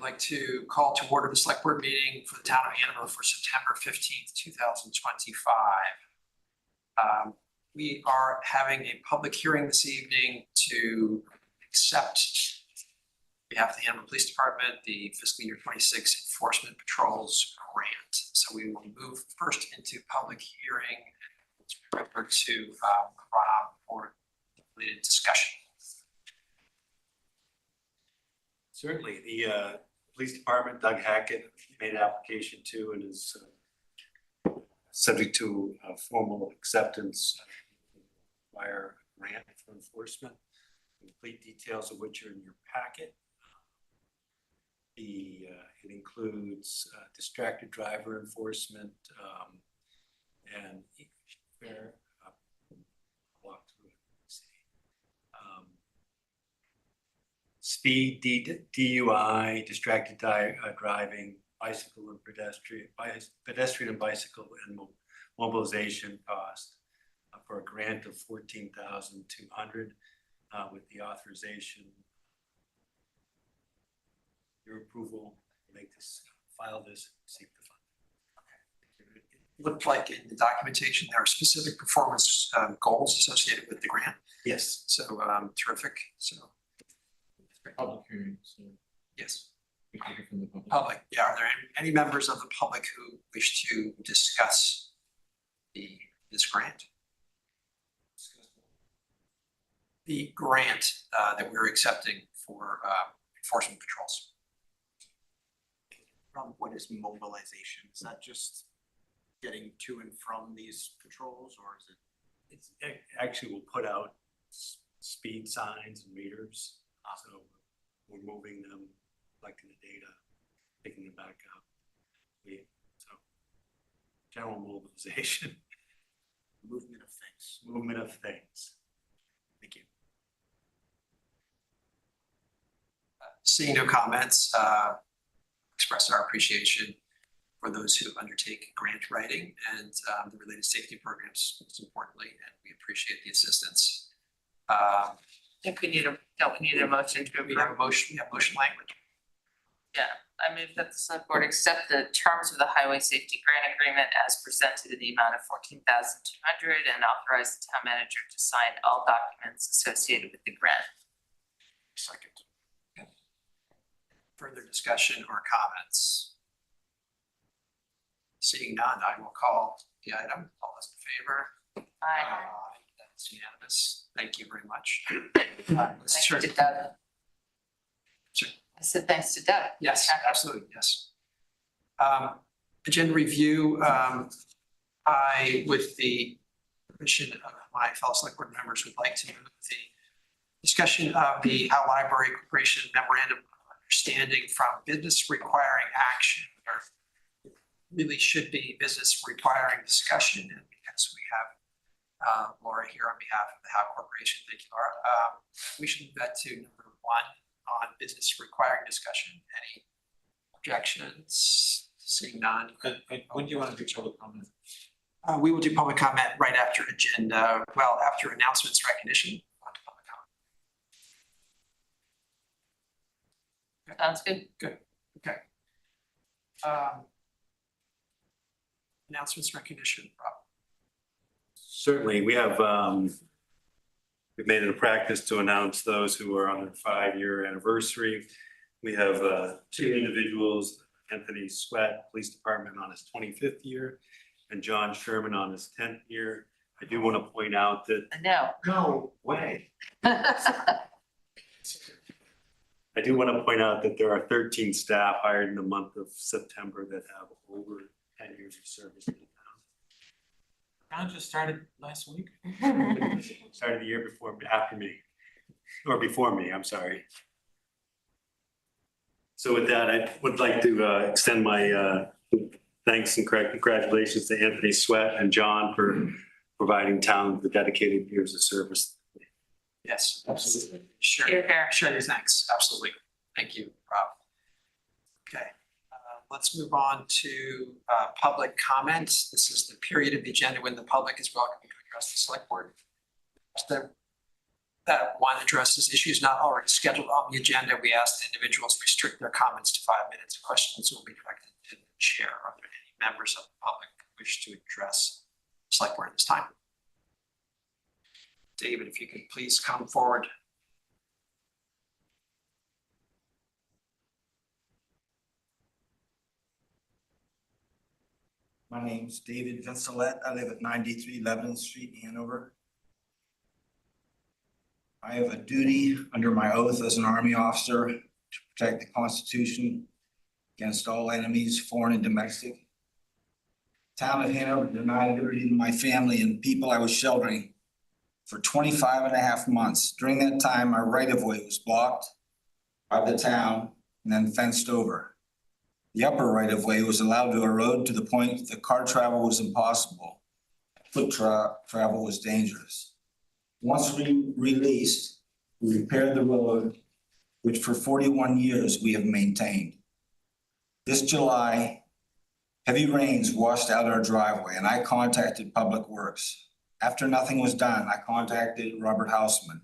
like to call to order the select board meeting for the town of Hanover for September 15th, 2025. We are having a public hearing this evening to accept, on behalf of the Hanover Police Department, the fiscal year 26 enforcement patrols grant. So we will move first into public hearing and over to Rob for the related discussion. Certainly, the police department, Doug Hackett, made an application to and is subject to formal acceptance via grant for enforcement. Complete details of which are in your packet. It includes distracted driver enforcement and speed, DUI, distracted driving, bicycle and pedestrian and bicycle and mobilization cost for a grant of $14,200 with the authorization. Your approval to make this, file this, seek the fund. Okay. It looked like in the documentation there are specific performance goals associated with the grant. Yes. So terrific. So Public hearing. So yes. we take it from the public. Public. Yeah. Are there any members of the public who wish to discuss this grant? The grant that we're accepting for enforcement patrols. What is mobilization? Is that just getting to and from these patrols, or is it? It actually will put out speed signs and meters. So we're moving them, collecting the data, picking them back up. So general mobilization. Movement of things. Movement of things. Thank you. Seeing no comments, express our appreciation for those who undertake grant writing and the related safety programs, most importantly, and we appreciate the assistance. I think we need a motion to approve. We have a motion. We have motion language. Yeah, I move that the select board accept the terms of the highway safety grant agreement as presented in the amount of $14,200 and authorize the town manager to sign all documents associated with the grant. Second. Okay. Further discussion or comments? Seeing none, I will call the item. All those in favor? Aye. That's unanimous. Thank you very much. Thanks to Doug. Sure. I said thanks to Doug. Yes, absolutely, yes. Agenda review. I, with the permission of my fellow select board members, would like to move the discussion of the How Library Corporation Memorandum of Understanding from business requiring action, or really should be business requiring discussion, and because we have Laura here on behalf of the How Corporation. Thank you, Laura. We should move that to number 1 on business requiring discussion. Any objections? Seeing none. When do you want to do public comment? We will do public comment right after agenda. Well, after announcements recognition. On to public comment. Sounds good. Good. Okay. Announcements recognition, Rob. Certainly, we have we've made it a practice to announce those who are on their 5-year anniversary. We have 2 individuals, Anthony Sweat, Police Department, on his 25th year, and John Sherman on his 10th year. I do want to point out that No way. I do want to point out that there are 13 staff hired in the month of September that have over 10 years of service in the town. I just started last week. Started the year before me, I'm sorry. So with that, I would like to extend my thanks and congratulations to Anthony Sweat and John for providing town the dedicated years of service. Yes, absolutely. Sure. Here, here. Sure, your thanks. Absolutely. Thank you, Rob. Okay, let's move on to public comments. This is the period of the agenda when the public is welcome to address the select board. that one addresses issues not already scheduled on the agenda. We asked individuals restrict their comments to 5 minutes. Questions will be directed to the chair. Are there any members of the public who wish to address the select board at this time? David, if you could please come forward. My name's David Vincelette. I live at 93 Lebanon Street, Hanover. I have a duty under my oath as an Army officer to protect the Constitution against all enemies, foreign and domestic. Town of Hanover denied liberty to my family and people I was sheltering for 25.5 months. During that time, my right-of-way was blocked by the town and then fenced over. The upper right-of-way was allowed to erode to the point that car travel was impossible. Foot travel was dangerous. Once released, we repaired the road, which for 41 years we have maintained. This July, heavy rains washed out our driveway and I contacted Public Works. After nothing was done, I contacted Robert Houseman.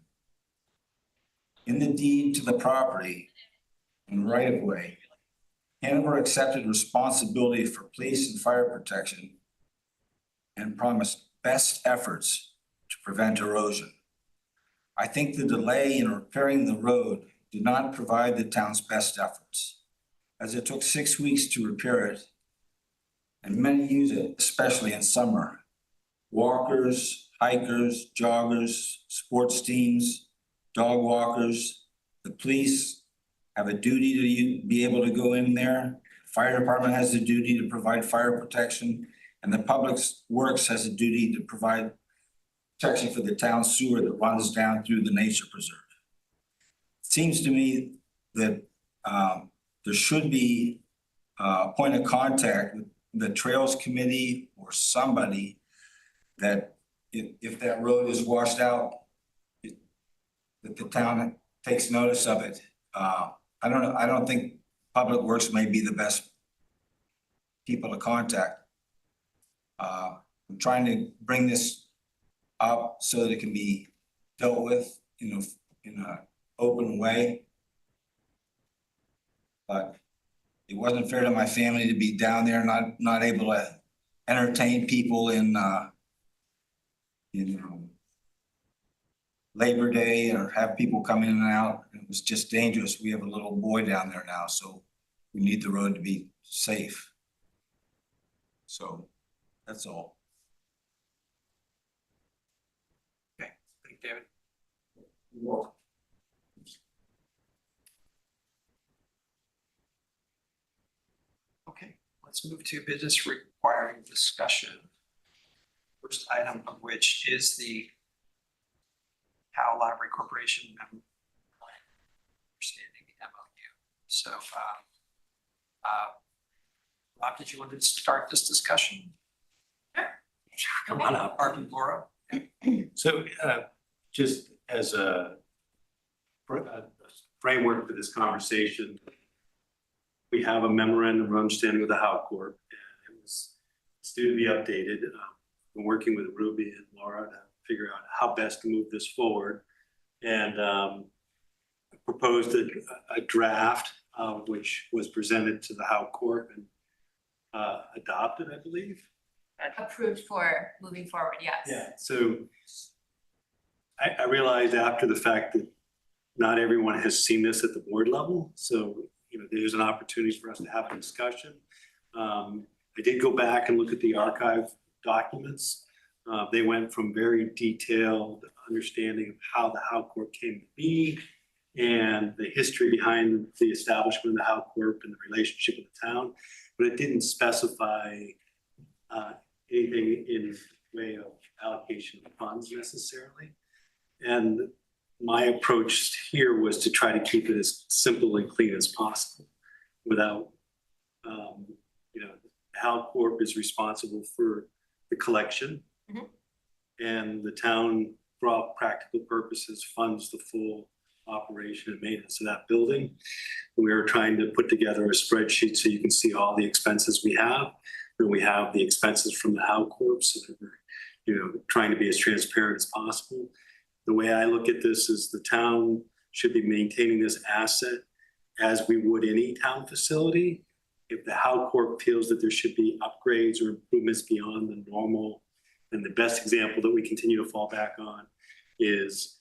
In the deed to the property and right-of-way, Hanover accepted responsibility for police and fire protection and promised best efforts to prevent erosion. I think the delay in repairing the road did not provide the town's best efforts, as it took 6 weeks to repair it, and many use it, especially in summer. Walkers, hikers, joggers, sports teams, dog walkers, the police have a duty to be able to go in there. Fire department has a duty to provide fire protection, and the Public Works has a duty to provide protection for the town sewer that runs down through the nature preserve. It seems to me that there should be a point of contact with the Trails Committee or somebody that if that road is washed out, that the town takes notice of it. I don't know. I don't think Public Works may be the best people to contact. I'm trying to bring this up so that it can be dealt with, in an open way. But it wasn't fair to my family to be down there, not able to entertain people in Labor Day or have people come in and out. It was just dangerous. We have a little boy down there now, so we need the road to be safe. So that's all. Okay, thank you, David. You're welcome. Okay, let's move to business requiring discussion. First item of which is the Howe Library Corporation understanding MOU. So, Rob, did you want to start this discussion? Come on up, Barb and Laura. So just as a framework for this conversation, we have a memorandum of understanding with the Howe Corp, and it's due to be updated. I'm working with Ruby and Laura to figure out how best to move this forward, and proposed a draft which was presented to the Howe Corp and adopted, I believe. Approved for moving forward, yes. Yeah. So I realized after the fact that not everyone has seen this at the board level. So, there's an opportunity for us to have a discussion. I did go back and look at the archive documents. They went from very detailed understanding of how the Howe Corp came to be and the history behind the establishment of the Howe Corp and the relationship with the town, but it didn't specify anything in the way of allocation of funds necessarily. And my approach here was to try to keep it as simple and clean as possible without, Howe Corp is responsible for the collection. Mhm. And the town, for all practical purposes, funds the full operation and maintenance of that building. We are trying to put together a spreadsheet so you can see all the expenses we have. And we have the expenses from the Howe Corp, so that we're, trying to be as transparent as possible. the way I look at this is the town should be maintaining this asset as we would any town facility. If the How Corp feels that there should be upgrades or improvements beyond the normal, and the best example that we continue to fall back on is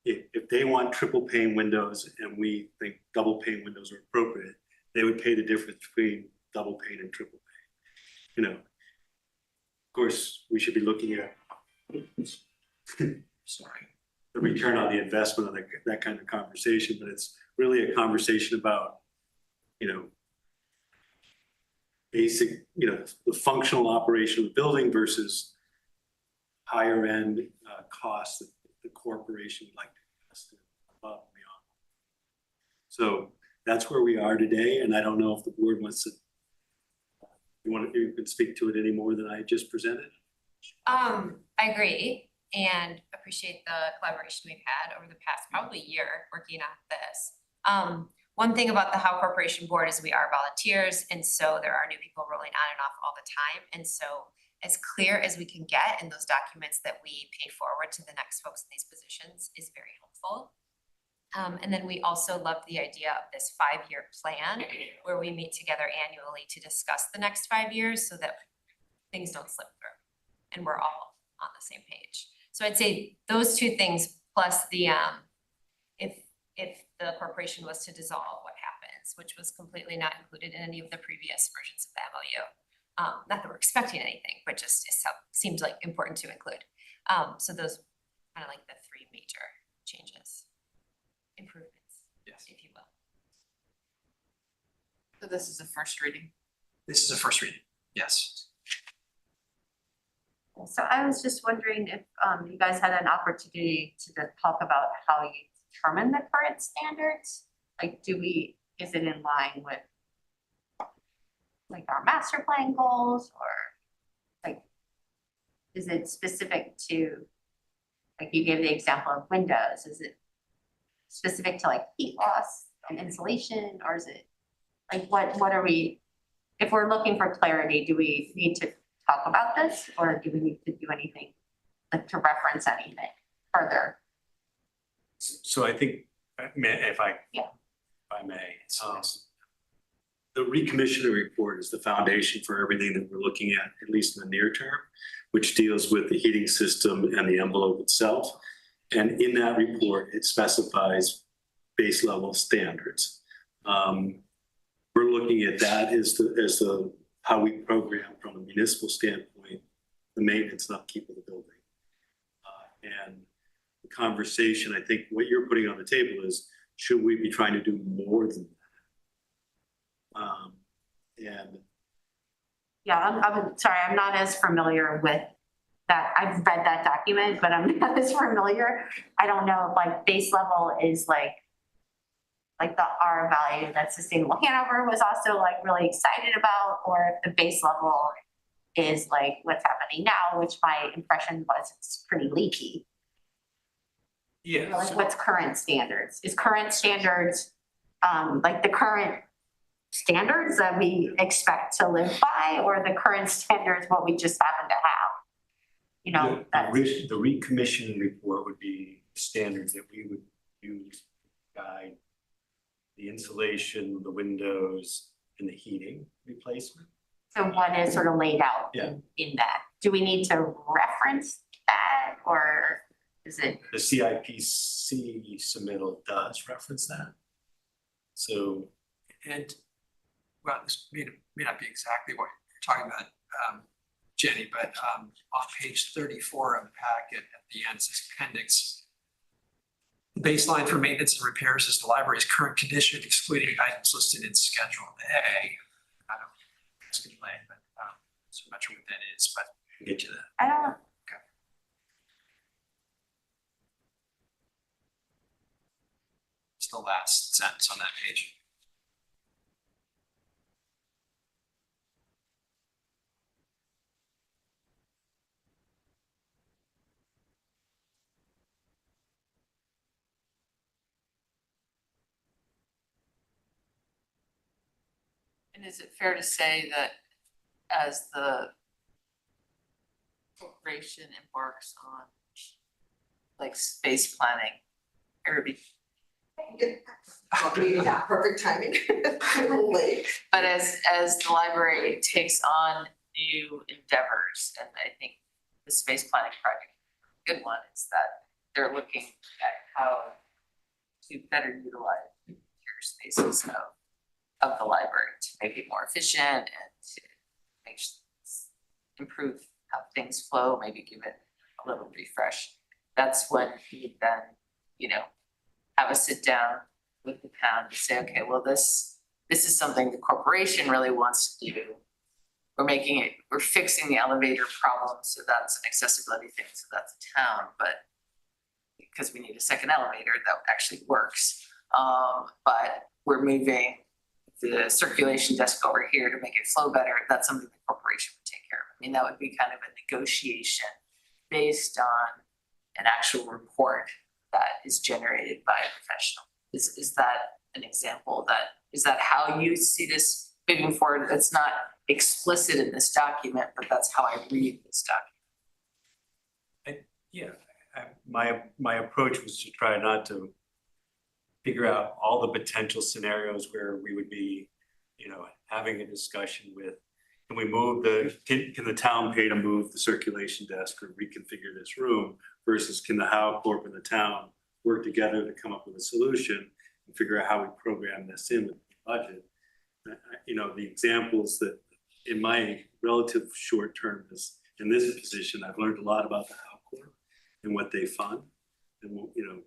if they want triple pane windows and we think double pane windows are appropriate, they would pay the difference between double pane and triple pane. You know, of course, we should be looking at Sorry. the return on the investment of that kind of conversation, but it's really a conversation about, you know, basic, you know, the functional operation of the building versus higher end costs that the corporation would like to invest in above and beyond. So that's where we are today, and I don't know if the board wants to, you can speak to it any more than I just presented. I agree and appreciate the collaboration we've had over the past probably year working on this. One thing about the How Corporation Board is we are volunteers, and so there are new people rolling on and off all the time. And so as clear as we can get in those documents that we pay forward to the next folks in these positions is very helpful. And then we also love the idea of this 5-year plan where we meet together annually to discuss the next 5 years so that things don't slip through and we're all on the same page. So I'd say those two things plus the, if the corporation was to dissolve, what happens, which was completely not included in any of the previous versions of the MOU. Not that we're expecting anything, but just it seems like important to include. So those kind of like the 3 major changes, improvements, Yes. if you will. So this is a first reading. This is a first reading. Yes. So I was just wondering if you guys had an opportunity to talk about how you determine the current standards? Like, is it in line with like our master plan goals, or like, is it specific to, like you gave the example of windows, is it specific to like heat loss and insulation, or is it like, what are we, if we're looking for clarity, do we need to talk about this, or do we need to do anything, like to reference anything further? So I think, if I may, the recommissioning report is the foundation for everything that we're looking at least in the near term, which deals with the heating system and the envelope itself. And in that report, it specifies base level standards. We're looking at that as the how we program from a municipal standpoint, the maintenance and upkeep of the building. And the conversation, I think what you're putting on the table is, should we be trying to do more than that? Yeah, I'm sorry, I'm not as familiar with that. I've read that document, but I'm not as familiar. I don't know if like base level is like the R value that Sustainable Hanover was also like really excited about, or if the base level is like what's happening now, which my impression was it's pretty leaky. Yeah. Like what's current standards? Is current standards like the current standards that we expect to live by, or the current standards what we just happen to have? You know, the recommissioning report would be standards that we would use to guide the insulation, the windows, and the heating replacement. so what is sort of laid out in that? Do we need to reference that, or is it? The CIPC submittal does reference that. So, And well, this may not be exactly what you're talking about, Jenny, but on page 34 of the packet at the end, it says appendix. The baseline for maintenance and repairs is the library's current condition, excluding items listed in Schedule A. I don't know if it's going to lay, but so I'm not sure what that is, but we'll get to that. I don't know. It's the last sentence on that page. And is it fair to say that as the corporation embarks on like space planning. Everybody, Not perfect timing. A little late. but as the library takes on new endeavors, and I think the space planning project, good one is that they're looking at how to better utilize your spaces of the library to make it more efficient and to make improve how things flow, maybe give it a little refresh. That's when you then, you know, have a sit down with the town to say, okay, well, this is something the corporation really wants to do. We're fixing the elevator problem, so that's an accessibility thing, so that's a town, but because we need a second elevator that actually works. But we're moving the circulation desk over here to make it flow better. That's something the corporation would take care of. I mean, that would be kind of a negotiation based on an actual report that is generated by a professional. Is that an example is that how you see this moving forward? It's not explicit in this document, but that's how I read this document. My approach was to try not to figure out all the potential scenarios where we would be, you know, having a discussion with, can the town pay to move the circulation desk or reconfigure this room versus can the Howe Corp and the town work together to come up with a solution and figure out how we program this in with the budget. You know, the examples that in my relative short term is in this position, I've learned a lot about the Howe Corp and what they fund. And, you know,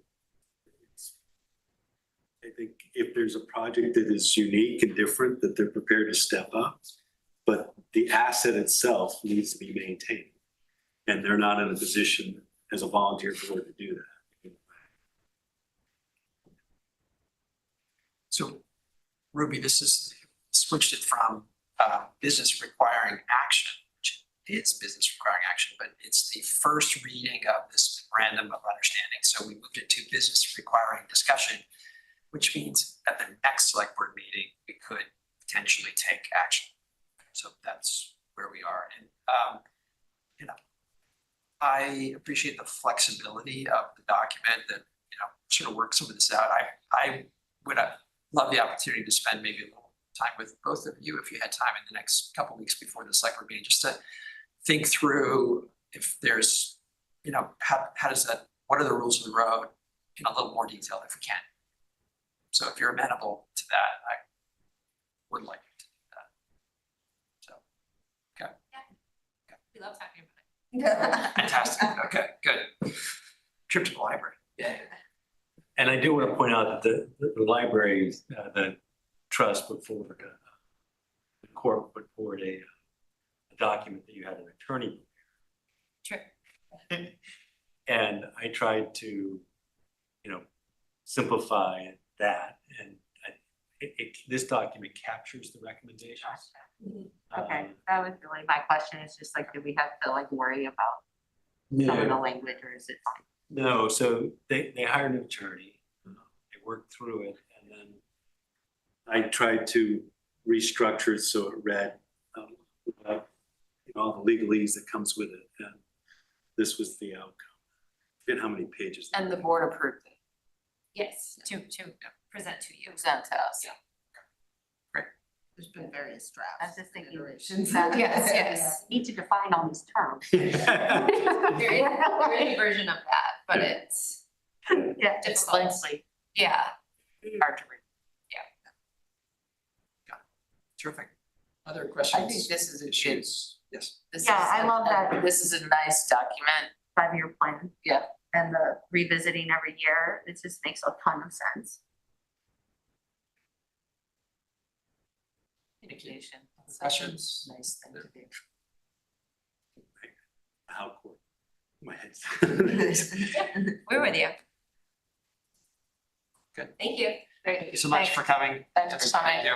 I think if there's a project that is unique and different, that they're prepared to step up, but the asset itself needs to be maintained. And they're not in a position as a volunteer board to do that. So Ruby, this is switched it from business requiring action, which is business requiring action, but it's the first reading of this memorandum of understanding. So we moved it to business requiring discussion, which means at the next select board meeting, we could potentially take action. So that's where we are. And, you know, I appreciate the flexibility of the document that, you know, sort of work some of this out. I would love the opportunity to spend maybe a little time with both of you if you had time in the next couple of weeks before the select board meeting, just to think through if there's, you know, how does that, what are the rules of the road in a little more detail if we can. So if you're amenable to that, I would like to do that. So, okay. Yeah. We love talking about it. Fantastic. Okay, good. Trip to the library. Yeah. And I do want to point out that the library, the trust put forward, the court put forward a document that you had an attorney. True. And I tried to, you know, simplify that, and this document captures the recommendations. Okay, that was really my question, is just like, do we have to like worry about some of the language, or is it fine? No, so they hired an attorney, they worked through it, and then I tried to restructure it so it read without, you know, all the legalese that comes with it, and this was the outcome. I forget how many pages. And the board approved it, Yes, to present to you. present to us. There's been various drafts. I was just thinking, iterations. Yes, yes. need to define all these terms. There is a version of that, but it's Yeah, difficult. Lengthy, Yeah. hard to read. Terrific. Other questions? I think this is a good, Issues? Yes. this Yeah, is I love that. This is a nice document. 5-year plan. Yeah. And the revisiting every year, it just makes a ton of sense. Communication. Questions? Nice thing to do. How cool. My head's. We're with you. Good. Thank you. Thank you so much for coming. Thanks for coming. Thank you.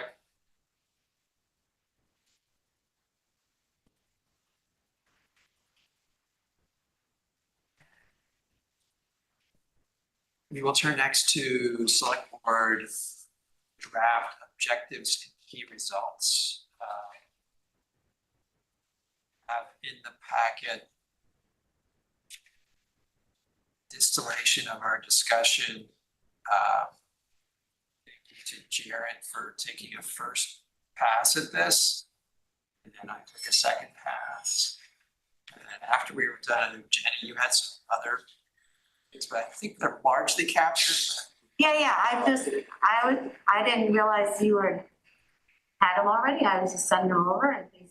We will turn next to select board draft objectives and key results. Have in the packet this installation of our discussion. Thank you to Jared for taking a first pass at this. And then I took a second pass. And then after we were done, Jenny, you had some other things, but I think they're largely captured. Yeah, I didn't realize you had them already. I was just sending them over and things.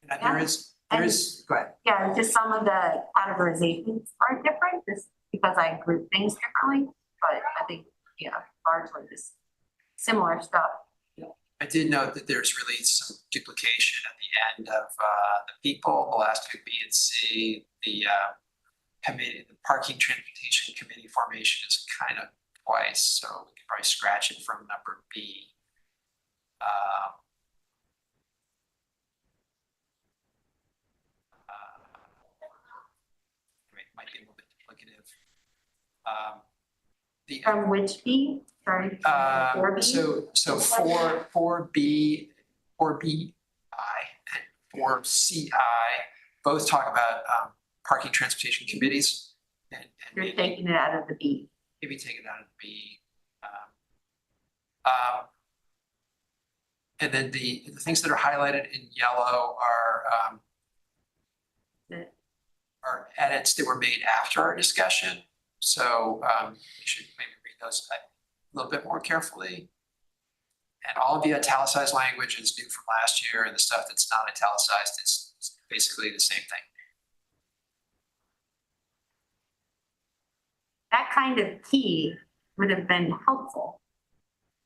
And there is, go ahead. Yeah, just some of the categorizations are different, just because I group things differently, but I think, yeah, largely just similar stuff. I did note that there's really some duplication at the end of the people, the last two, B and C, the committee, the parking transportation committee formation is kind of twice, so we could probably scratch it from number B. It might be a little bit duplicative. From which B? Sorry. 4B? So 4B, 4BI and 4CI both talk about parking transportation committees. And You're maybe, taking it out of the B. maybe take it out of the B. And then the things that are highlighted in yellow are edits that were made after our discussion. So we should maybe read those a little bit more carefully. And all of the italicized language is new from last year, and the stuff that's not italicized is basically the same thing. That kind of key would have been helpful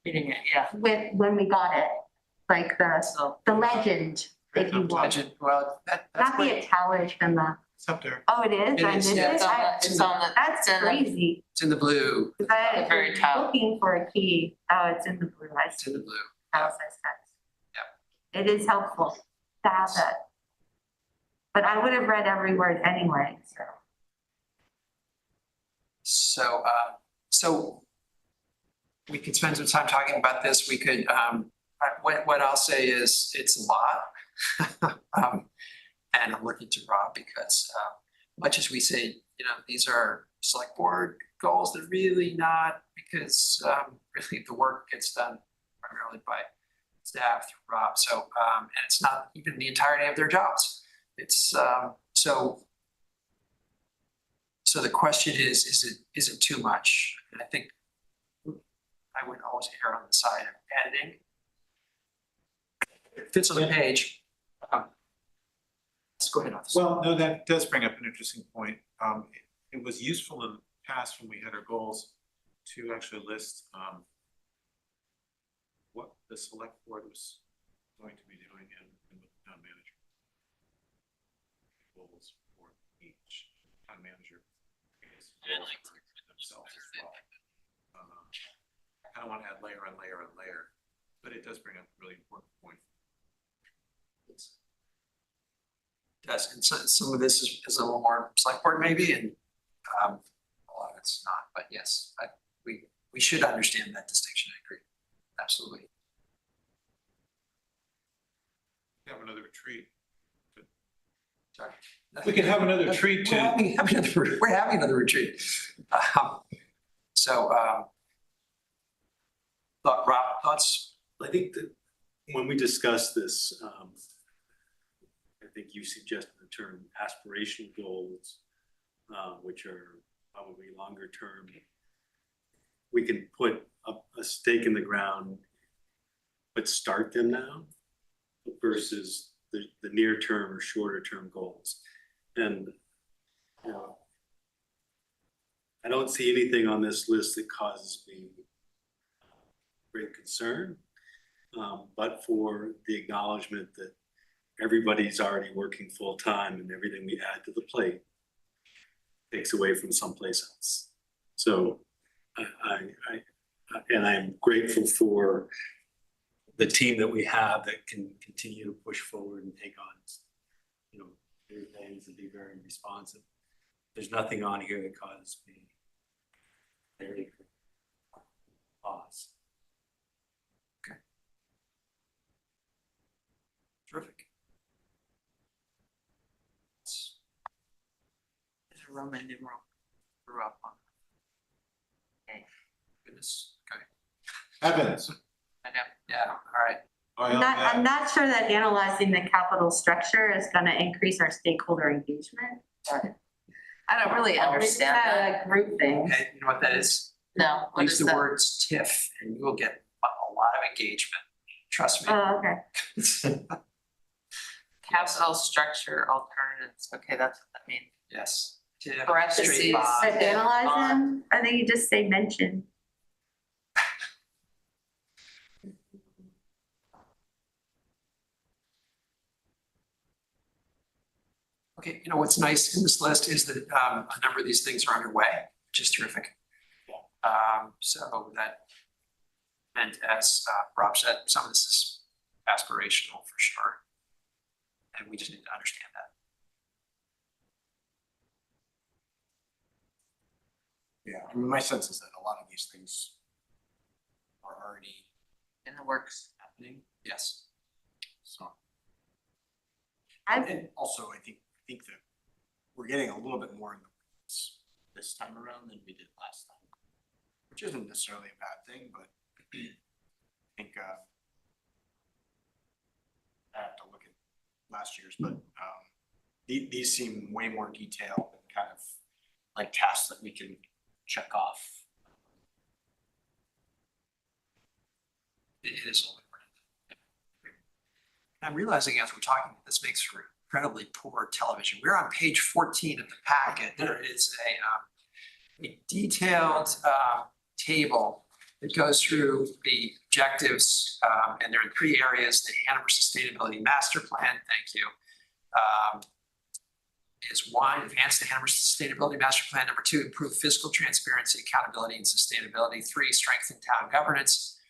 Reading it, yeah. when we got it, like the legend, if you want. Legend, well, that's Not the great. italic and the, It's up there. oh, it is? It I is, missed yeah, it? It's on the, That's it's in the, crazy. It's in the blue. 'Cause I the very was top. looking for a key. Oh, it's in the blue. I It's in see. the blue. Italicized text. It is helpful to have that. But I would have read every word anyway, so. So we could spend some time talking about this. We could, what I'll say is it's a lot. And I'm looking to Rob because much as we say, these are select board goals, they're really not, because really the work gets done primarily by staff through Rob. So, and it's not even the entirety of their jobs. It's so the question is it too much? And I think I would always err on the side of editing. It fits on the page. Let's go ahead. Officer. Well, no, that does bring up an interesting point. It was useful in the past when we had our goals to actually list what the select board was going to be doing and what the town manager goals for each town manager. Themselves as well. I don't want to add layer on layer on layer, but it does bring up a really important point. Yes, and so, some of this is a little more select board maybe, and a lot of it's not. But yes, we should understand that distinction. I agree, absolutely. Have another retreat. Sorry. We can have another treat too. We're having another retreat. Look, Rob, thoughts? I think that when we discussed this, I think you suggested the term aspirational goals, which are probably longer term. We can put a stake in the ground, but start them now versus the near term or shorter term goals. And I don't see anything on this list that causes me great concern, but for the acknowledgement that everybody's already working full time and everything we add to the plate takes away from someplace else. So I'm grateful for the team that we have that can continue to push forward and take on, new things and be very responsive. There's nothing on here that causes me very pause. Okay. Terrific. a Roman numeral. Grew up on. Goodness, okay, Evans. I know, yeah, all right. I'm not sure that analyzing the capital structure is gonna increase our stakeholder engagement. I don't really understand that. A group thing. Okay, you know what that is? No, what Use is the that? words TIF and you will get a lot of engagement. Trust me. Oh, okay. Capital structure alternatives. Okay, that's what that means. Yes. TIF, Parentheses. straight bond. But analyze them, I think you just say mention. Okay, you know, what's nice in this list is that a number of these things are underway, which is terrific. So that meant, as Rob said, some of this is aspirational for sure. And we just need to understand that. Yeah, I mean, my sense is that a lot of these things are already In the works. Happening, yes. so. I've- And also, I think that we're getting a little bit more in the weeds this time around than we did last time, which isn't necessarily a bad thing, but I think I have to look at last year's, but these seem way more detailed and kind of like tasks that we can check off. It is a little bit. I'm realizing as we're talking, this makes for incredibly poor television. We're on page 14 of the packet. There is a detailed table that goes through the objectives, and there are 3 areas: the Hanover Sustainability Master Plan. Thank you. Is 1, advance the Hanover Sustainability Master Plan. Number 2, improve fiscal transparency, accountability, and sustainability. 3, strengthen town governance.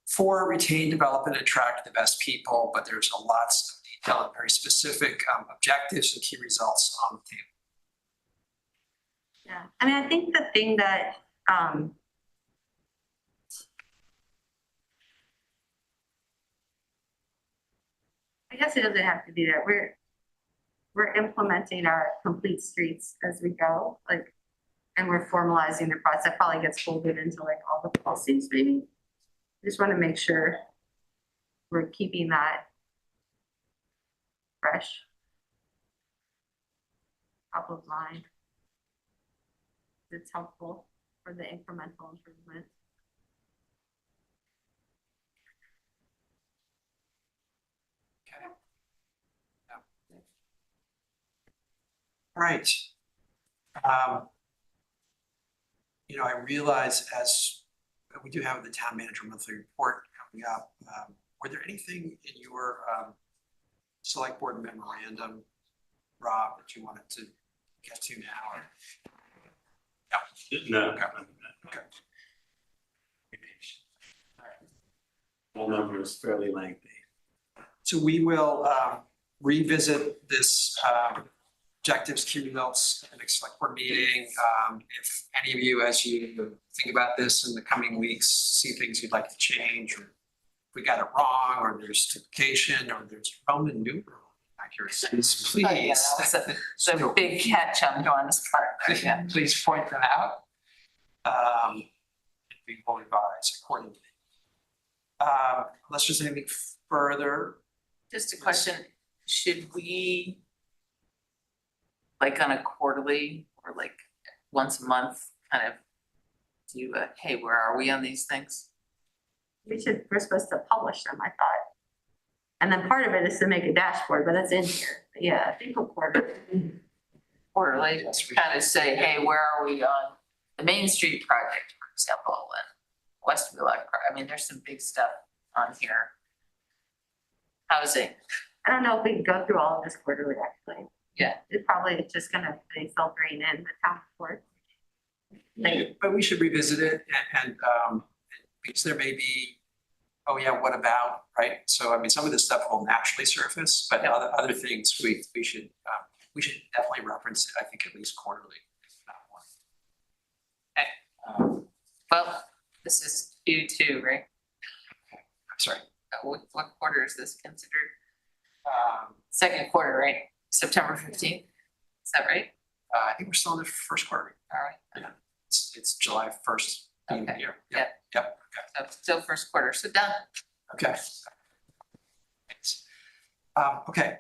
4, retain, develop, and attract the best people, but there's a lots of detail and very specific objectives and key results on the table. Yeah, I mean, I think the thing that, I guess it doesn't have to be that we're implementing our complete streets as we go, like, and we're formalizing the process. That probably gets folded into like all the policies maybe. Just want to make sure we're keeping that fresh, top of mind. It's helpful for the incremental improvement. Okay. Yeah. All right. You know, I realize as we do have the town manager monthly report coming up, were there anything in your select board memorandum, Rob, that you wanted to get to now? Or? No. Okay. Okay. Whole number is fairly lengthy. So we will revisit this objectives, key results at the next select board meeting. If any of you, as you think about this in the coming weeks, see things you'd like to change, or if we got it wrong, or there's duplication, or there's Roman numeral accuracies, please. Oh, yeah, that's a big catch on Dawn's part there, yeah. Please point them out. We will revise accordingly. Unless there's anything further. Just a question, should we, like on a quarterly or like once a month, kind of do a, hey, where are we on these things? We're supposed to publish them, I thought. And then part of it is to make a dashboard, but that's in here. But yeah, I think we'll Quarterly, Yes, we kind of say, hey, where are we on the Main Street project, for example, and Westview, I mean, there's some big stuff on here. Housing, I don't know if we can go through all of this quarterly, actually. Yeah. It's probably just gonna be filtering in the town report. But we should revisit it and because there may be, oh yeah, what about, right? So I mean, some of this stuff will naturally surface, but other things we should definitely reference it, I think at least quarterly, if not more. Okay. well, this is Q2, right? I'm sorry. What quarter is this considered? Second quarter, right? September 15th, is that right? I think we're still in the first quarter. All right, It's July 1st. Okay. Yep, Yeah. yep, so still first quarter, so done. okay. Thanks. Okay.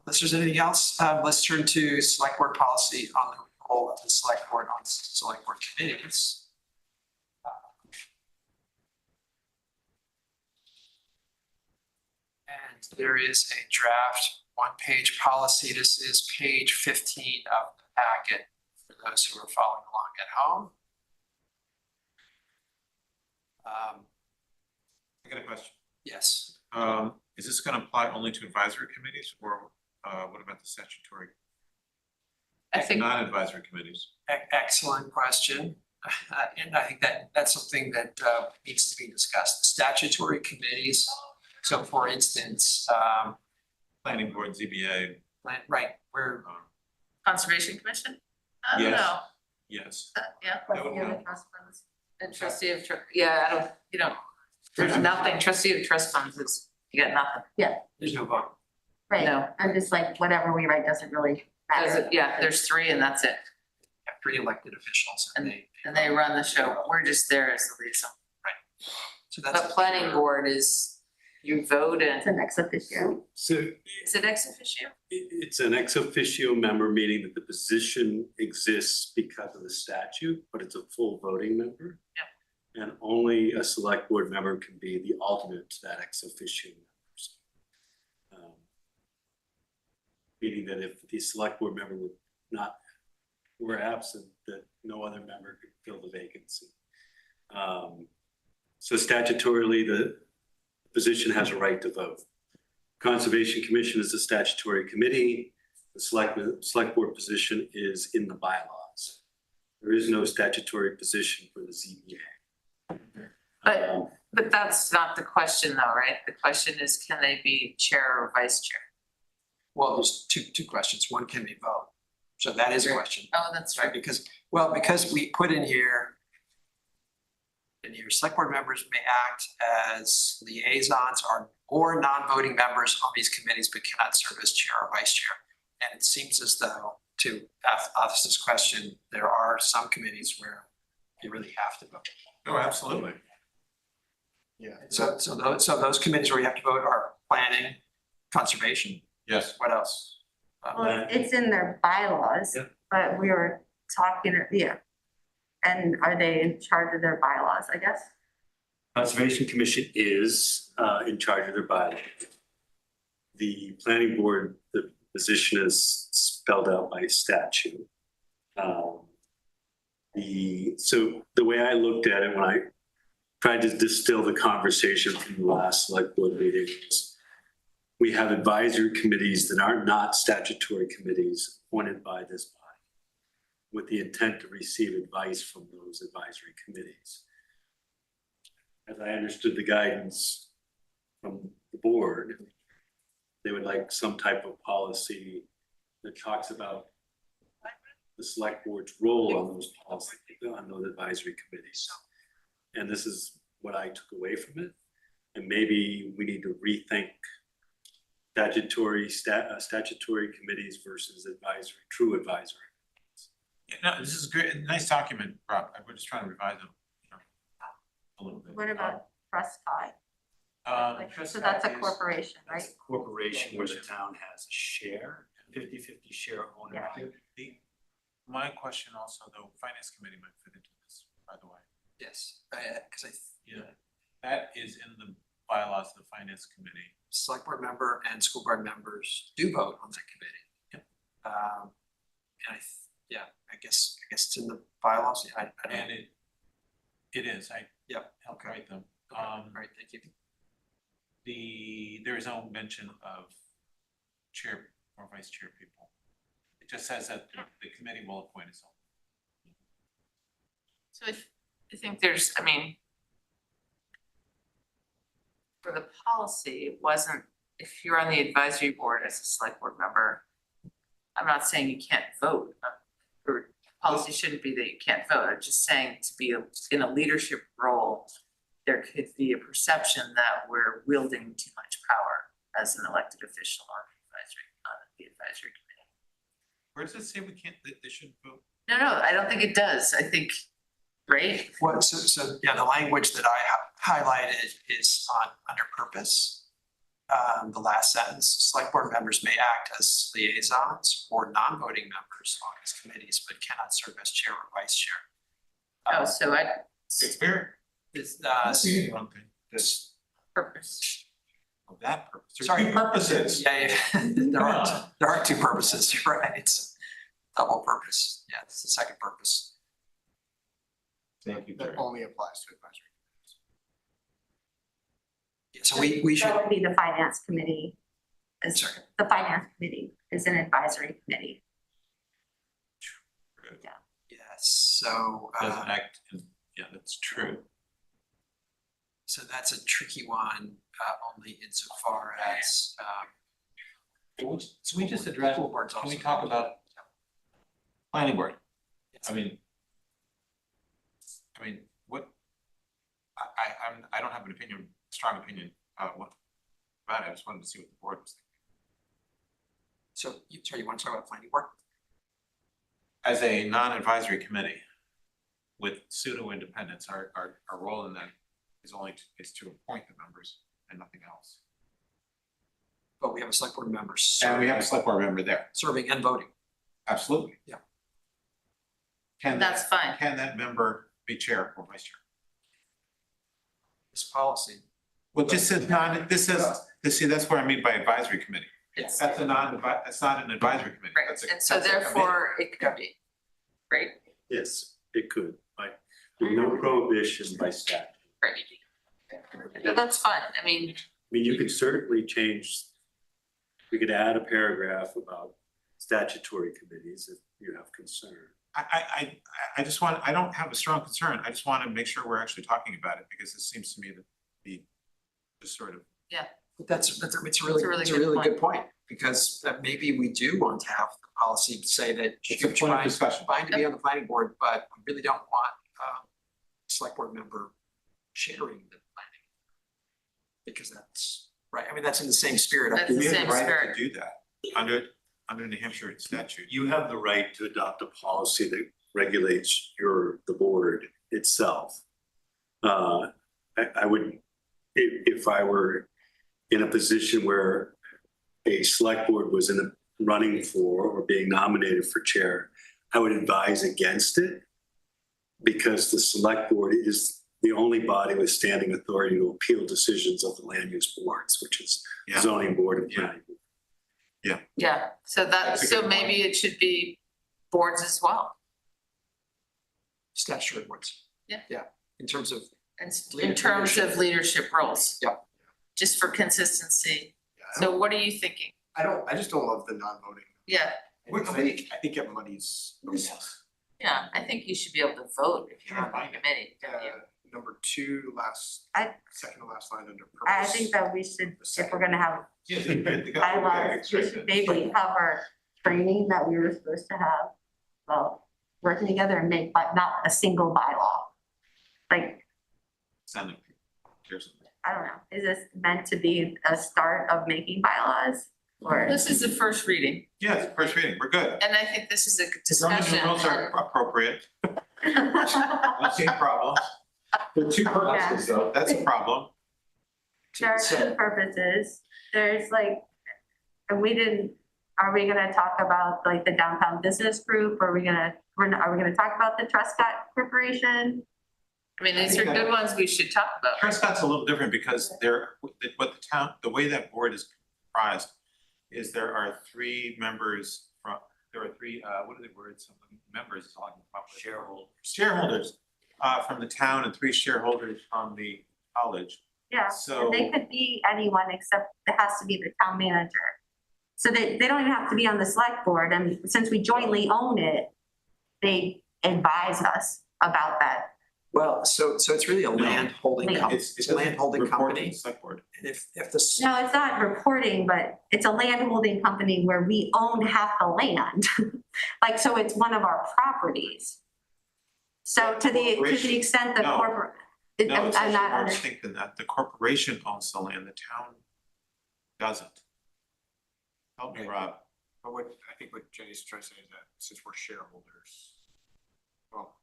Unless there's anything else, let's turn to select board policy on the role of the select board on select board committees. And there is a draft one-page policy. This is page 15 of the packet for those who are following along at home. I got a question. Yes. Is this gonna apply only to advisory committees or what about the statutory, I think, non-advisory committees? Excellent question. And I think that's something that needs to be discussed. The statutory committees. So for instance, Planning board, ZBA, right, we're, Conservation Commission? I don't Yes. know, yes. yeah, That would Yeah, the count. trust funds. and trustee of, yeah, I don't, you don't, there's nothing, trustee of trust funds is, you got nothing. there's no vote. Right, No. I'm just like, whatever we write doesn't really Does matter. it- Yeah, there's three and that's it, Have three elected officials and and they run the show, we're just there as the liaison. so that's. But planning board is, you vote It's and, an ex officio. So is it ex officio? it's an ex officio member, meaning that the position exists because of the statute, but it's a full voting member. Yeah. And only a select board member can be the alternate to that ex officio members. Meaning that if the select board member were absent, that no other member could fill the vacancy. So statutorily, the position has a right to vote. Conservation Commission is a statutory committee. The select board position is in the bylaws. There is no statutory position for the ZBA. But that's not the question though, right? The question is, can they be chair or vice chair? Well, there's two questions. One, can they vote? So that is a question. Oh, that's right. Because we put in here, select board members may act as liaisons or non-voting members on these committees, but cannot serve as chair or vice chair. And it seems as though, to ask this question, there are some committees where you really have to vote. Oh, absolutely. Yeah. So those committees where you have to vote are planning, conservation, Yes. what else? Well, it's in their bylaws, Yep. but we were talking, yeah. And are they in charge of their bylaws, I guess? Conservation Commission is in charge of their bylaws. The planning board, the position is spelled out by statute. So the way I looked at it when I tried to distill the conversation from the last select board meeting is we have advisory committees that are not statutory committees appointed by this body with the intent to receive advice from those advisory committees. As I understood the guidance from the board, they would like some type of policy that talks about the select board's role on those policies, on those advisory committees. And this is what I took away from it. And maybe we need to rethink statutory committees versus true advisory. Yeah, no, this is great, nice document, Rob, we're just trying to revise it, a little bit. What about trust tie? Trust So that's a is- corporation, right? It's a corporation where the town has a share, 50-50 share ownership. My question also, though, finance committee might fit into this, by the way. Yes, because That is in the bylaws of the finance committee. select board member and school board members do vote on that committee. Yep. And I guess it's in the bylaws. I don't know. And it is, I Yep. helped Okay. write them. All right, thank you. There is no mention of chair or vice chair people. It just says that the committee will appoint its own. So I think there's, I mean, for the policy, it wasn't, if you're on the advisory board as a select board member, I'm not saying you can't vote, or policy shouldn't be that you can't vote, I'm just saying to be in a leadership role, there could be a perception that we're wielding too much power as an elected official on the advisory committee. Where does it say we can't, they shouldn't vote? No, I don't think it does. I think, right? What, so, yeah, the language that I highlighted is under purpose. The last sentence, select board members may act as liaisons or non-voting members on these committees, but cannot serve as chair or vice chair. Oh, so It's fair. It's, One thing, this, purpose. of that purpose. There's Sorry. two purposes. yeah, there are two purposes, you're right, it's double purpose, yeah, it's the second purpose. Thank you, That Jerry. only applies to advisory. Yeah, so we should, That would be the finance committee. Sorry. The finance committee is an advisory committee. yes, so, Doesn't act, yeah, that's true. so that's a tricky one, only insofar as, So we just address, school boards can we also- talk about planning board? I mean, what, I don't have an opinion, strong opinion, what about it, I just wanted to see what the board was thinking. so you want to talk about planning board? As a non-advisory committee with pseudo-independence, our role in that is is to appoint the members and nothing else. But we have a select board member And we have a select board member there, serving and voting. absolutely. Yeah. That's fine. Can that member be chair or vice chair? This policy. Well, this says see, that's what I mean by advisory committee. It's, That's that's not an advisory committee. right, That's a- and so that's a committee. therefore it could be, right? Yes, it could, like, no prohibition by statute. Right. No, that's fine. I mean, I mean, you could certainly change, we could add a paragraph about statutory committees if you have concern. I just want, I don't have a strong concern. I just want to make sure we're actually talking about it because it seems to me to be just sort of. It's a really good good point, because maybe we do want to have the policy say that It's a point of discussion. fine to be on the planning board, but we really don't want select board member sharing the planning. Because that's, right, I mean, that's in the same spirit. That's the We have same the right spirit. to do that under New Hampshire statute. You have the right to adopt a policy that regulates the board itself. I would, if I were in a position where a select board was in a running for or being nominated for chair, I would advise against it, because the select board is the only body with standing authority to appeal decisions of the land use boards, which is Yeah. zoning board and planning. yeah, so That's a so good maybe it should be boards as well. Statutory boards. Yeah. Yeah, in terms of, And in terms of leadership roles. Yep. Just for consistency. Yeah, So what are you thinking? I just don't love the non-voting. Yeah, I think it muddies. yeah, I think you should be able to vote if you're on the committee, don't you? Number two, second to last line under purpose. I think that we should, if we're gonna have Yeah. bylaws, we should maybe cover training that we were supposed to have. Well, working together and make, but not a single bylaw. Like, Sounding. Here's something. I don't know, is this meant to be a start of making bylaws? Or, This is the first reading, Yeah, it's first reading, we're good. and I think this is a good As long as the discussion. rules are appropriate, don't see any problems. With two purposes though, that's a problem. there are two purposes, there's like, and are we gonna talk about like the downtown business group, are we gonna talk about the Truscott Corporation? I mean, these are good ones we should talk about. Prescott's a little different because the way that board is comprised is there are three members there are three, what are the words, members is all I can come up with. Shareholders from the town and three shareholders from the college. Yeah, So- and they could be anyone except it has to be the town manager. So they don't even have to be on the select board, and since we jointly own it, they advise us about that. well, so it's really a land holding Land. company, It's it's a land holding report to the company, select board. and if this. No, it's not reporting, but it's a land holding company where we own half the land. Like, so it's one of our properties. So to the extent the No. corporate, No, it's I'm actually not more under, distinct than that. The corporation owns the land, the town doesn't. Help me, Rob. But what, I think what Jenny's trying to say is that since we're shareholders, well,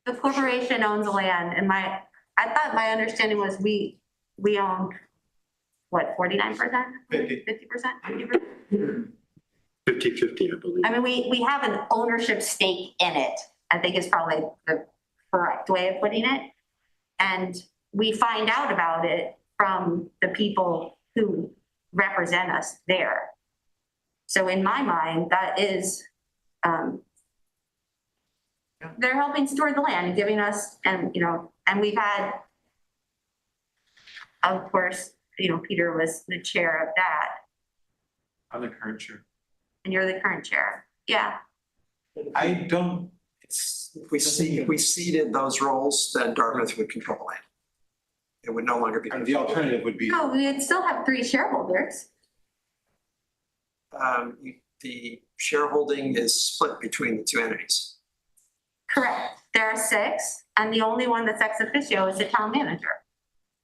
The corporation owns the land and I thought my understanding was we own, what, 49%? 50. 50%? 50%? 50/50, I believe. I mean, we have an ownership stake in it, I think is probably the correct way of putting it. And we find out about it from the people who represent us there. So in my mind, that is, they're helping store the land and giving us, and, you know, and we've had, of course, you know, Peter was the chair of that, I'm the current chair. and you're the current chair. Yeah, I don't, If we ceded those roles, then Dartmouth would control the land. It would no longer be. the alternative would be, no, we'd still have 3 shareholders. The shareholding is split between the two entities. Correct. There are 6, and the only one that's ex officio is the town manager.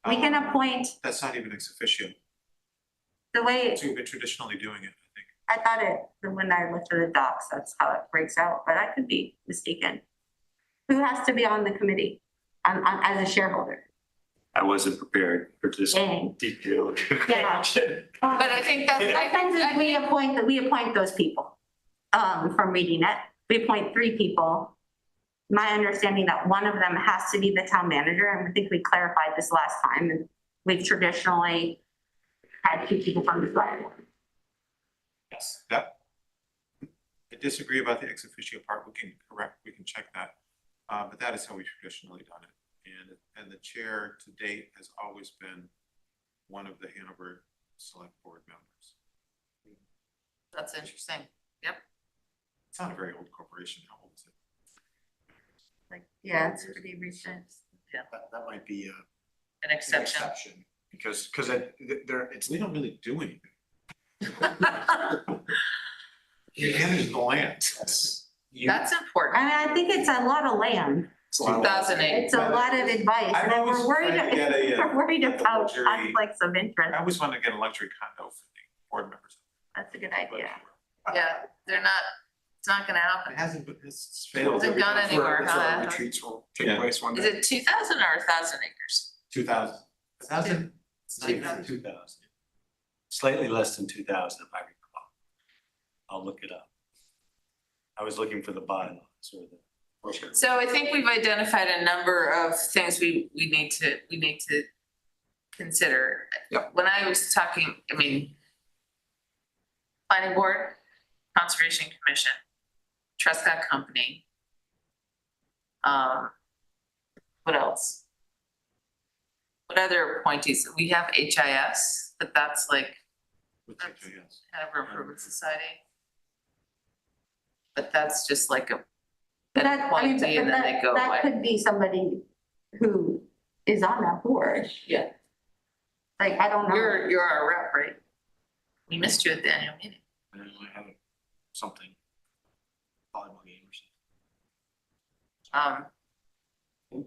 We can appoint that's not even ex officio. the way, So we've been traditionally doing it, I think. I thought it, when I looked at the docs, that's how it breaks out, but I could be mistaken. Who has to be on the committee as a shareholder? I wasn't prepared for this Dang. detailed. Yeah. But I think that's, I think, I We mean, we appoint those people, from reading it. We appoint 3 people. My understanding that one of them has to be the town manager, and I think we clarified this last time, and we've traditionally had 2 people from the select board. Yes. That, I disagree about the ex officio part, we can check that. But that is how we've traditionally done it. And the chair to date has always been one of the Hanover Selectboard members. that's interesting. It's not a very old corporation, how old is it? Like, yeah, it's pretty recent. that might be An an exception. exception, because it's, We don't really do anything. We manage the land. That's important. I mean, I think it's a lot of land. 2008. It's a lot of advice, I've and always we're worried, tried to get a, we're worried like a about luxury- conflicts of interest. I always wanted to get a luxury condo for the board members. That's a good idea. Yeah, they're not, it's not gonna It happen. hasn't, but it's failed. Hasn't gone anywhere, That's where our huh? retreats will take Yeah. place one Is day. it 2,000 or 1,000 acres? 2000. 1,000? It's like 2,000. Slightly less than 2,000 if I recall. I'll look it up. I was looking for the bylaws or the. So I think we've identified a number of things we need to consider. Yep. When I was talking, I mean, planning board, conservation commission, Trescott company. What else? What other appointees? We have HIS, but that's like Hanover Improvement Society. But that's just like a But an that, I mean, appointee but and then they that, go that away. could be somebody who is on that board. Yeah. Like, I don't know. You're our rep, right? We missed you at the annual meeting. I don't know, I have something, volleyball game or something.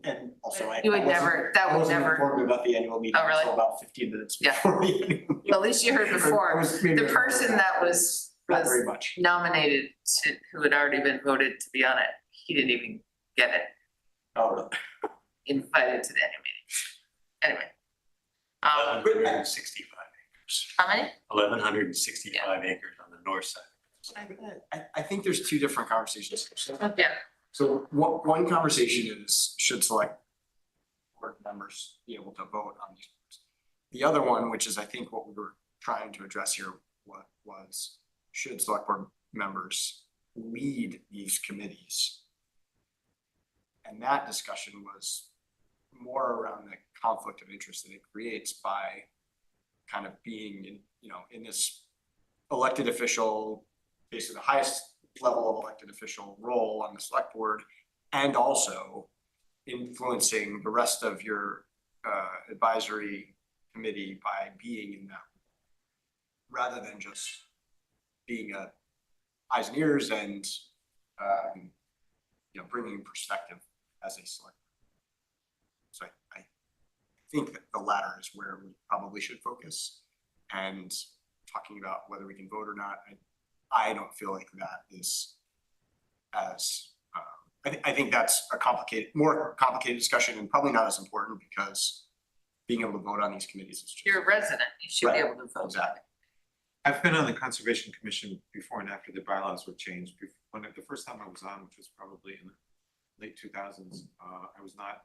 And also You would never, that would wasn't never, informed about the annual meeting Oh, really? until about 15 minutes Yeah. before the annual meeting. well, at least you heard I before. was maybe The person that was Not very much. nominated to, who had already been voted to be on it, he didn't even get it, Oh, really? invited to the annual meeting. Anyway. 1,165 acres. How many? 1,165 acres on the north side. I think there's 2 different conversations. Yeah. So one conversation is, should select board members be able to vote on these? The other one, which is I think what we were trying to address here, was should select board members lead these committees? And that discussion was more around the conflict of interest that it creates by kind of being in, you know, in this elected official, basically the highest level of elected official role on the select board, and also influencing the rest of your advisory committee by being in that, rather than just being eyes and ears and you know, bringing perspective as a select. So I think that the latter is where we probably should focus and talking about whether we can vote or not, I don't feel like that is as, I think that's a more complicated discussion and probably not as important because being able to vote on these committees is just. You're a resident, you should be Right. able to vote. Exactly. I've been on the Conservation Commission before and after the bylaws were changed. The first time I was on, which was probably in the late 2000s, I was not,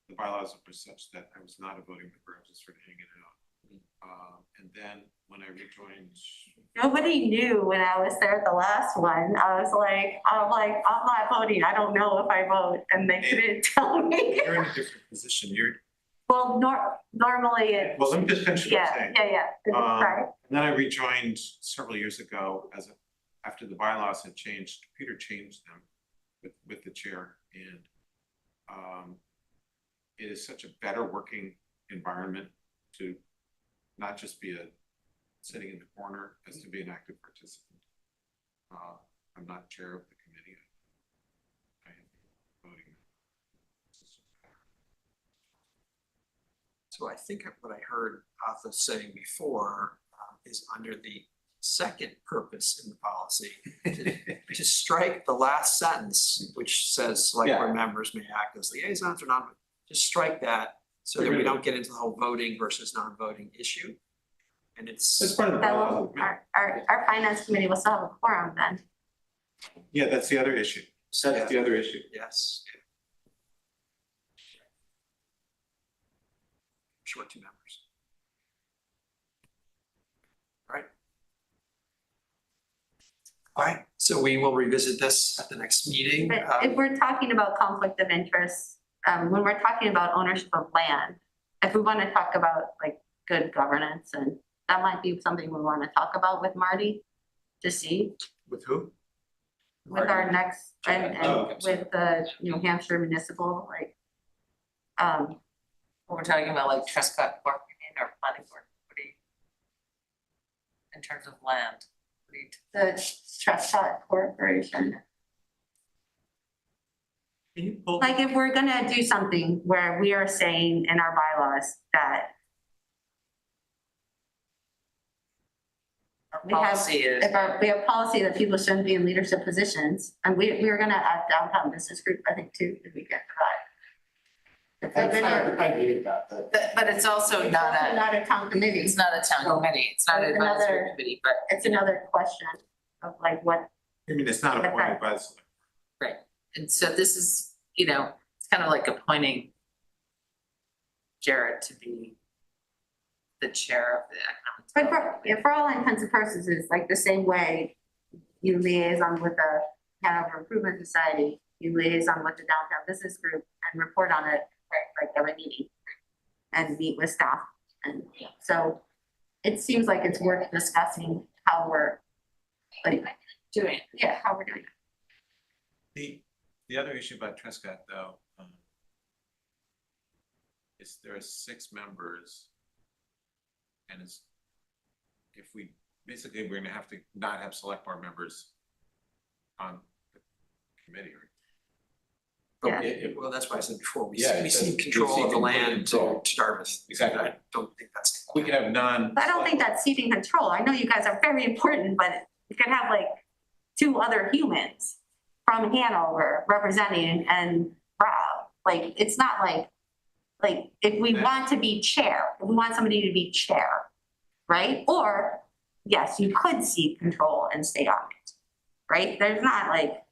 the bylaws were such that I was not a voting member, I was just sort of hanging out. And then when I rejoined. Nobody knew when I was there at the last one. I'm not voting. I don't know if I vote, and they couldn't tell me. You're in a different position. Well, normally it. Well, let me just finish what I'm saying. Yeah. Right. And then I rejoined several years ago after the bylaws had changed. Peter changed them with the chair, and it is such a better working environment to not just be sitting in the corner as to be an active participant. I'm not chair of the committee. I am voting. So I think what I heard Arthur saying before is under the second purpose in the policy to strike the last sentence, which says select board members may act as liaisons or not. Just strike that so that we don't get into the whole voting versus non-voting issue. And That's part of the bylaws. Our finance committee will still have a quorum then. Yeah, that's the other issue. That's the other issue. yes. Short two members. All right, so we will revisit this at the next meeting. But if we're talking about conflict of interest, when we're talking about ownership of land, if we want to talk about like good governance, and that might be something we want to talk about with Marty to see With who? with our next, and Oh, with the New Hampshire municipal, like, When we're talking about like Trescott Park, or planning board, what do you? In terms of land, what do you? the Trescott Corporation. Can you pull? Like if we're gonna do something where we are saying in our bylaws that Our we have, policy is, we have policy that people shouldn't be in leadership positions, and we were gonna add downtown business group, I think, too, if we get that. If they're gonna- I hated that. but it's also It's not also a, not a town committee, it's not a town committee, it's not an It's advisory another- committee, but. it's another question of like what, I mean, it's not appointed by the select. Right, and so this is, it's kind of like appointing Jared to be the chair of the economic but development. for all intents and purposes, it's like the same way you liaison with the Hanover Improvement Society, you liaison with the downtown business group and report on it, like every meeting. And meet with staff, and so it seems like it's worth discussing how we're, like, Doing it. yeah, how we're doing it. The other issue about Trescott though, is there are 6 members. And basically, we're gonna have to not have select board members on the committee, right? Yeah. Well, that's why I said before, we Yeah, see it says control of the complete land control. to start with. Exactly. I don't think that's. We can have But I don't think that's ceding control. I know you guys are very important, but you can have like 2 other humans from Hanover representing and Rob. Like, it's not like if we want to be chair, if we want somebody to be chair, right? Or, yes, you could cede control and stay on it, right? There's not like,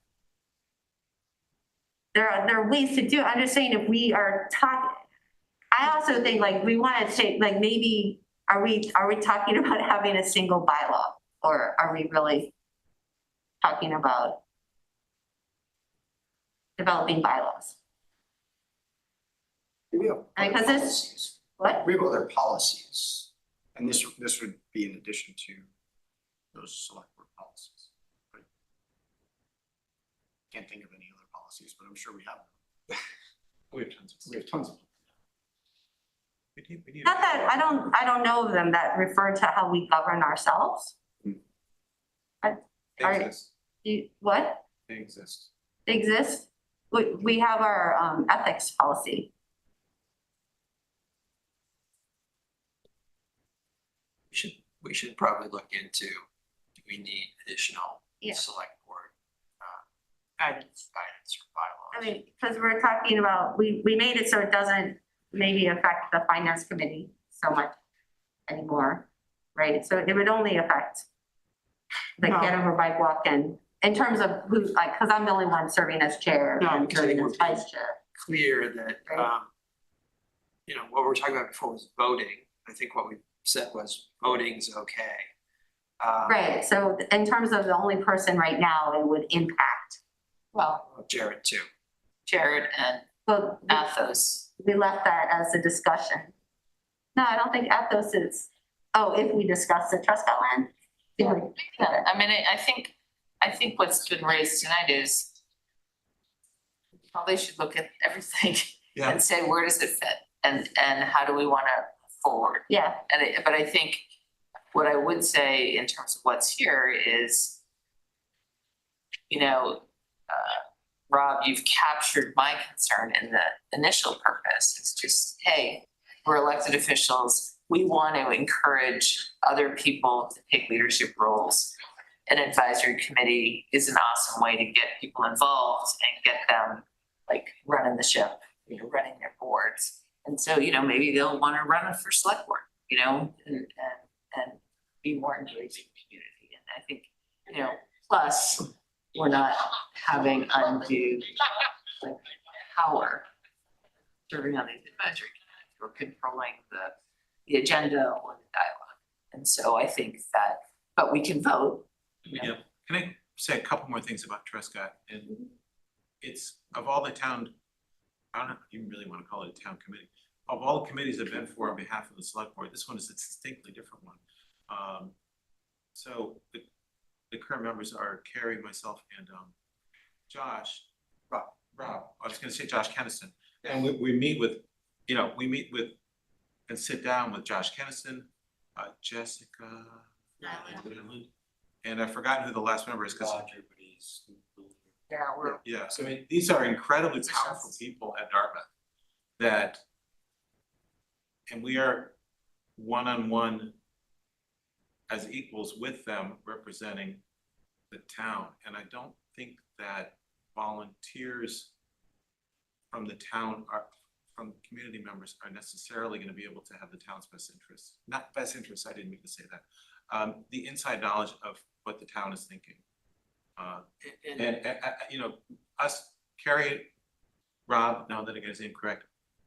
there are ways to do it. I'm just saying if we are talking, I also think like we want to take, like maybe, are we talking about having a single bylaw? Or are we really talking about developing bylaws? We have other Because this- policies. What? We have other policies, and this would be in addition to those select board policies. Right? Can't think of any other policies, but I'm sure we have them. We have tons of. We have tons of them. We need. Not that, I don't know of them that refer to how we govern ourselves. They Are- exist. What? They exist. Exists? We have our ethics policy. we should probably look into, do we need additional Yeah. select board Guidance. guidance or bylaws? I mean, because we're talking about, we made it so it doesn't maybe affect the finance committee so much anymore, right? So it would only affect the No. Hanover Bike Walk and in terms of who's like, because I'm the only one serving as chair No, and because I serving think as we're vice chair. clear that, Right. you know, what we were talking about before was voting. I think what we said was voting's okay. Right, so in terms of the only person right now, it would impact. Well, Jared too. Jared and Well, Athos. we left that as a discussion. No, I don't think Athos is, oh, if we discuss the Truscott land? Yeah, I mean, I think what's been raised tonight is we probably should look at everything Yeah. and say, where does it fit? And how do we wanna move forward? Yeah, But I think what I would say in terms of what's here is, you know, Rob, you've captured my concern in the initial purpose. It's just, hey, we're elected officials. We want to encourage other people to take leadership roles. An advisory committee is an awesome way to get people involved and get them like running the ship, you know, running their boards. And so, you know, maybe they'll want to run for select board, you know, and be more engaged in the community. And I think, you know, plus we're not having undue like power serving on these advisory committees or controlling the agenda or the dialogue. And so I think that, but we can vote. You know? Yeah, can I say a couple more things about Truscott? And it's, of all the town, I don't even really want to call it a town committee. Of all the committees I've been for on behalf of the select board, this one is a distinctly different one. So the current members are Carrie, myself, and Josh, Rob, I was gonna say Josh Kennison. And we meet with, you know, we meet with and sit down with Josh Kennison, Jessica Nyland, and I've forgotten who the last member is, because Yeah, we're. yeah, so I mean, these are incredibly powerful people at Dartmouth that, and we are one-on-one as equals with them representing the town. And I don't think that volunteers from the town are, from community members are necessarily going to be able to have the town's best interests. Not best interests, I didn't mean to say that. The inside knowledge of what the town is thinking. And you know, us, Carrie, Rob, now that I get his name correct,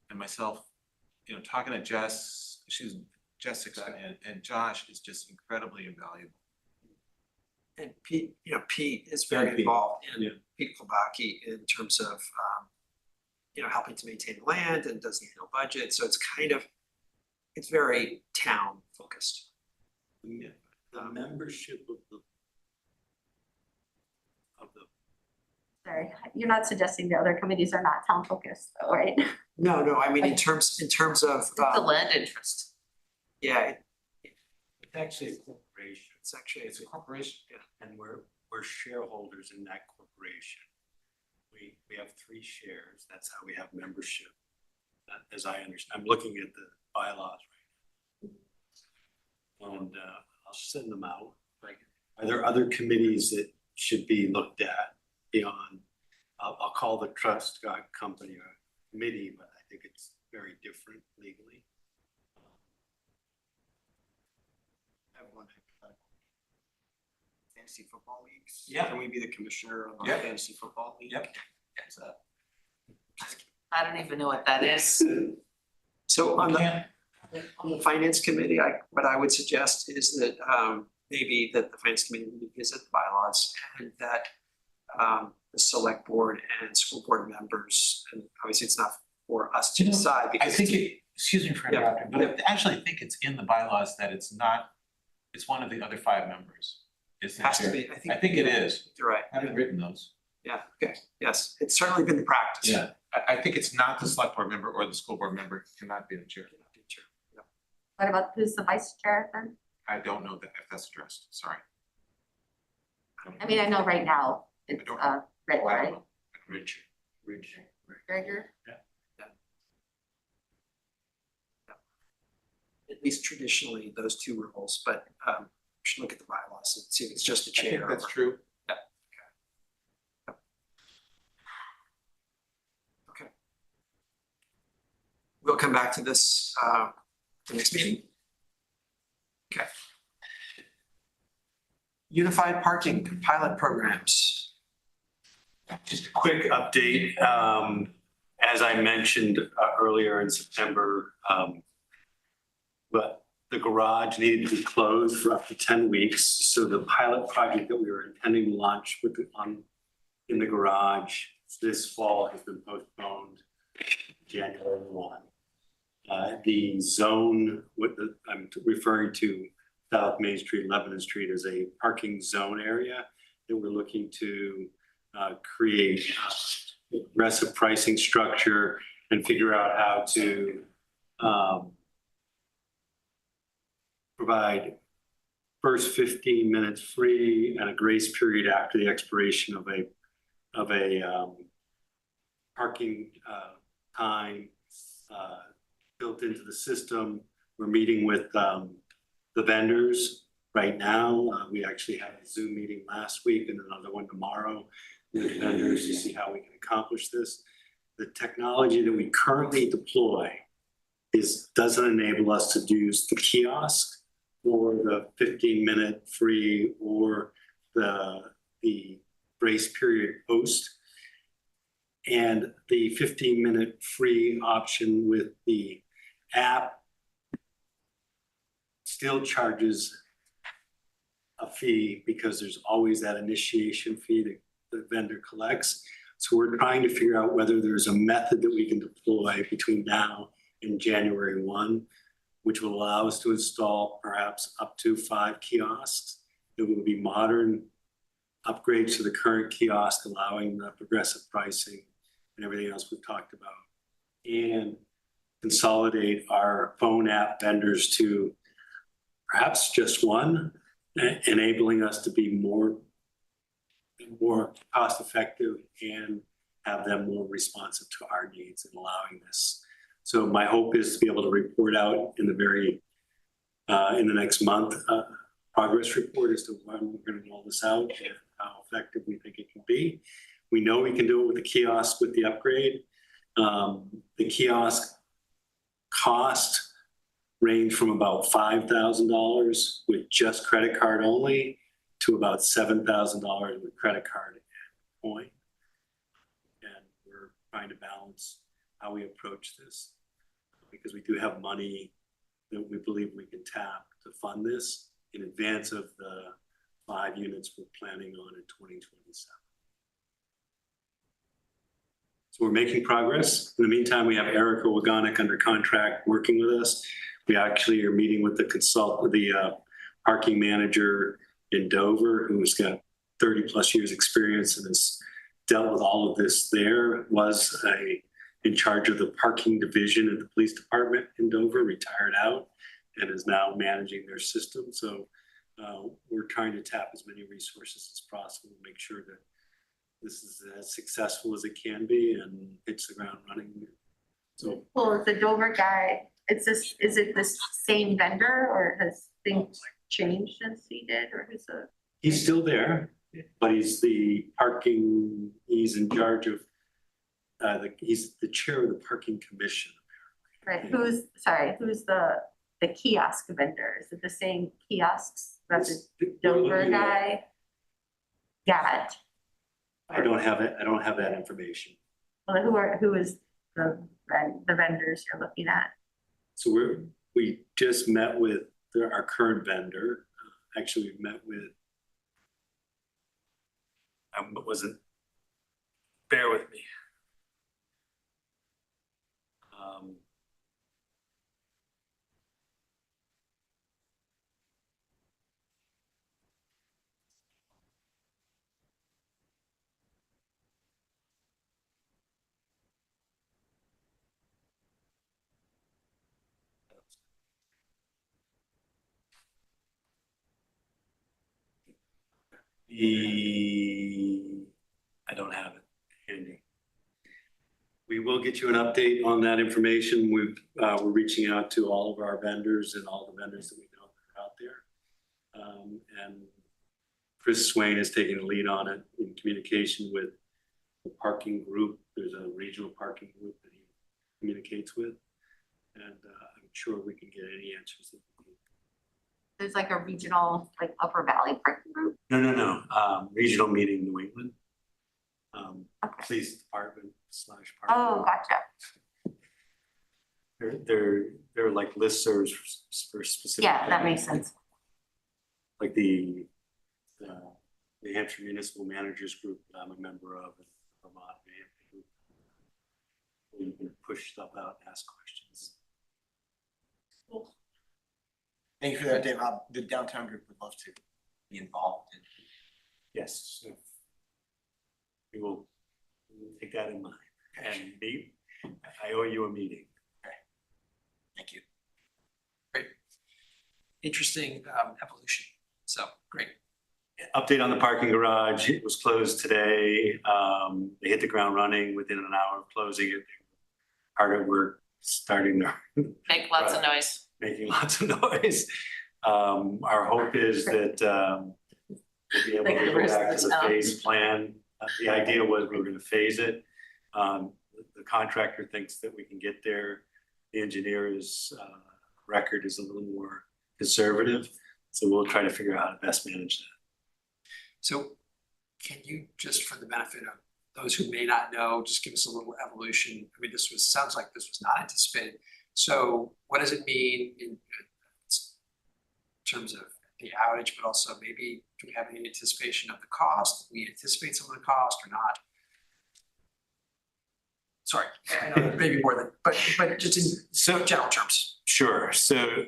and myself, you know, talking to Jess, Jessica and Josh is just incredibly invaluable. And Pete, you know, Pete is very Pete, involved in yeah. Pete Klobaki in terms of, you know, helping to maintain the land and does the annual budget. So it's kind of, it's very town focused. The membership of the sorry, you're not suggesting the other committees are not town focused, though, right? No, I mean, in terms of, It's the land interest. yeah, It's actually a corporation. it's a corporation, yeah. And we're shareholders in that corporation. We have 3 shares, that's how we have membership. As I understand, I'm looking at the bylaws right now. And I'll send them out. Like, are there other committees that should be looked at beyond? I'll call the Truscott company a committee, but I think it's very different legally. I have one hypothetical. Fantasy football leagues. Yeah. Can we be the commissioner of the Yep. fantasy football league? Yep. I don't even know what that is. So on Okay. the finance committee, what I would suggest is that maybe that the finance committee revisit the bylaws and that the select board and school board members, and obviously it's not for us to decide I because think it, excuse me for Yeah. interrupting, but I actually think it's in the bylaws that it's not, it's one of the other 5 members. it has to be, I think it is. You're right. I haven't written those. Yeah, okay, yes, it's certainly been the practice. Yeah, I think it's not the select board member or the school board member cannot be the chair. What about, who's the vice chair then? I don't know that if that's addressed, sorry. I mean, I know right now it's don't- Rich, Oh, I don't right? know. Rich. Gregor? at least traditionally, those two roles, but we should look at the bylaws and see if it's just a I think chair. that's true. Okay. We'll come back to this the next meeting. Okay. Unified parking pilot programs. Just a quick update. As I mentioned earlier in September, but the garage needed to be closed for up to 10 weeks. So the pilot project that we were intending to launch in the garage this fall has been postponed January 1. The zone, I'm referring to South Main Street, Lebanon Street, as a parking zone area that we're looking to create a aggressive pricing structure and figure out how to provide first 15 minutes free and a grace period after the expiration of a parking time built into the system. We're meeting with the vendors right now. We actually had a Zoom meeting last week and another one tomorrow with vendors to see how we can accomplish this. The technology that we currently deploy doesn't enable us to use the kiosk or the 15-minute free or the grace period post. And the 15-minute free option with the app still charges a fee because there's always that initiation fee that the vendor collects. So we're trying to figure out whether there's a method that we can deploy between now and January 1, which will allow us to install perhaps up to 5 kiosks. It will be modern upgrades to the current kiosk, allowing the progressive pricing and everything else we've talked about, and consolidate our phone app vendors to perhaps just one, enabling us to be more cost effective and have them more responsive to our needs and allowing this. So my hope is to be able to report out in the next month, progress report as to when we're going to roll this out and how effective we think it can be. We know we can do it with the kiosk with the upgrade. The kiosk cost range from about $5,000 with just credit card only to about $7,000 with credit card and point. And we're trying to balance how we approach this because we do have money that we believe we can tap to fund this in advance of the 5 units we're planning on in 2027. So we're making progress. In the meantime, we have Erica Wagonik under contract working with us. We actually are meeting with the parking manager in Dover, who's got 30 plus years experience and has dealt with all of this there, was in charge of the parking division at the police department in Dover, retired out, and is now managing their system. So we're trying to tap as many resources as possible to make sure that this is as successful as it can be and hits the ground running. So, well, the Dover guy, is it this same vendor or has things changed since he did, or is it? he's still there, but he's in charge of, he's the chair of the parking commission. Right, who's the kiosk vendor? Is it the same kiosks that the Dover guy got? I don't have it. I don't have that information. Well, who is the vendors you're looking at? So we just met with our current vendor. Actually, we met with, bear with me. I don't have it handy. We will get you an update on that information. We're reaching out to all of our vendors and all the vendors that we know that are out there. And Chris Swain is taking the lead on it in communication with the parking group. There's a regional parking group that he communicates with. And I'm sure we can get any answers that we need. There's like a regional, like Upper Valley parking group. No. Regional meeting New England. Okay. Police department / Oh, park. gotcha. They're like listservs for specific. Yeah, that makes sense. Like the New Hampshire Municipal Managers Group that I'm a member of in Vermont. Where you can push stuff out and ask questions. Thank you for that, Dave. The downtown group would love to be involved in. Yes. We will take that in mind and meet. I owe you a meeting. Thank you. Interesting evolution. So great. Update on the parking garage. It was closed today. They hit the ground running within an hour of closing it. Hard at work, starting to Make lots of noise. making lots of noise. Our hope is that we'll be able to go back to the phase plan. The idea was we were going to phase it. The contractor thinks that we can get there. The engineer's record is a little more conservative, so we'll try to figure out how to best manage that. So can you, just for the benefit of those who may not know, just give us a little evolution? I mean, sounds like this was not anticipated. So what does it mean in terms of the outage, but also maybe do we have any anticipation of the cost? Do we anticipate some of the cost or not? Sorry, I know maybe more than, but just in general terms. Sure. So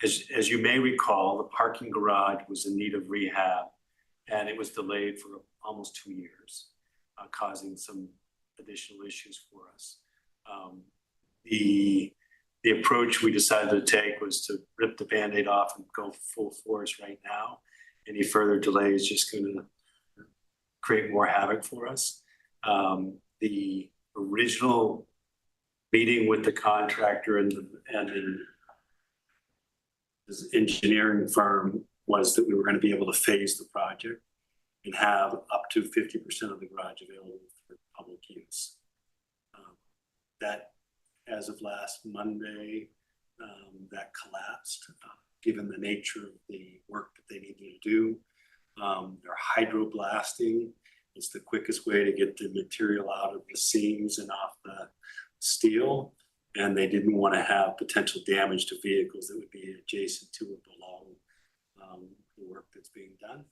as you may recall, the parking garage was in need of rehab, and it was delayed for almost 2 years, causing some additional issues for us. The approach we decided to take was to rip the Band-Aid off and go full force right now. Any further delay is just going to create more havoc for us. The original meeting with the contractor and the engineering firm was that we were going to be able to phase the project and have up to 50% of the garage available for public use. That, as of last Monday, that collapsed, given the nature of the work that they needed to do. They're hydroblasting. It's the quickest way to get the material out of the seams and off the steel. And they didn't want to have potential damage to vehicles that would be adjacent to or below the work that's being done.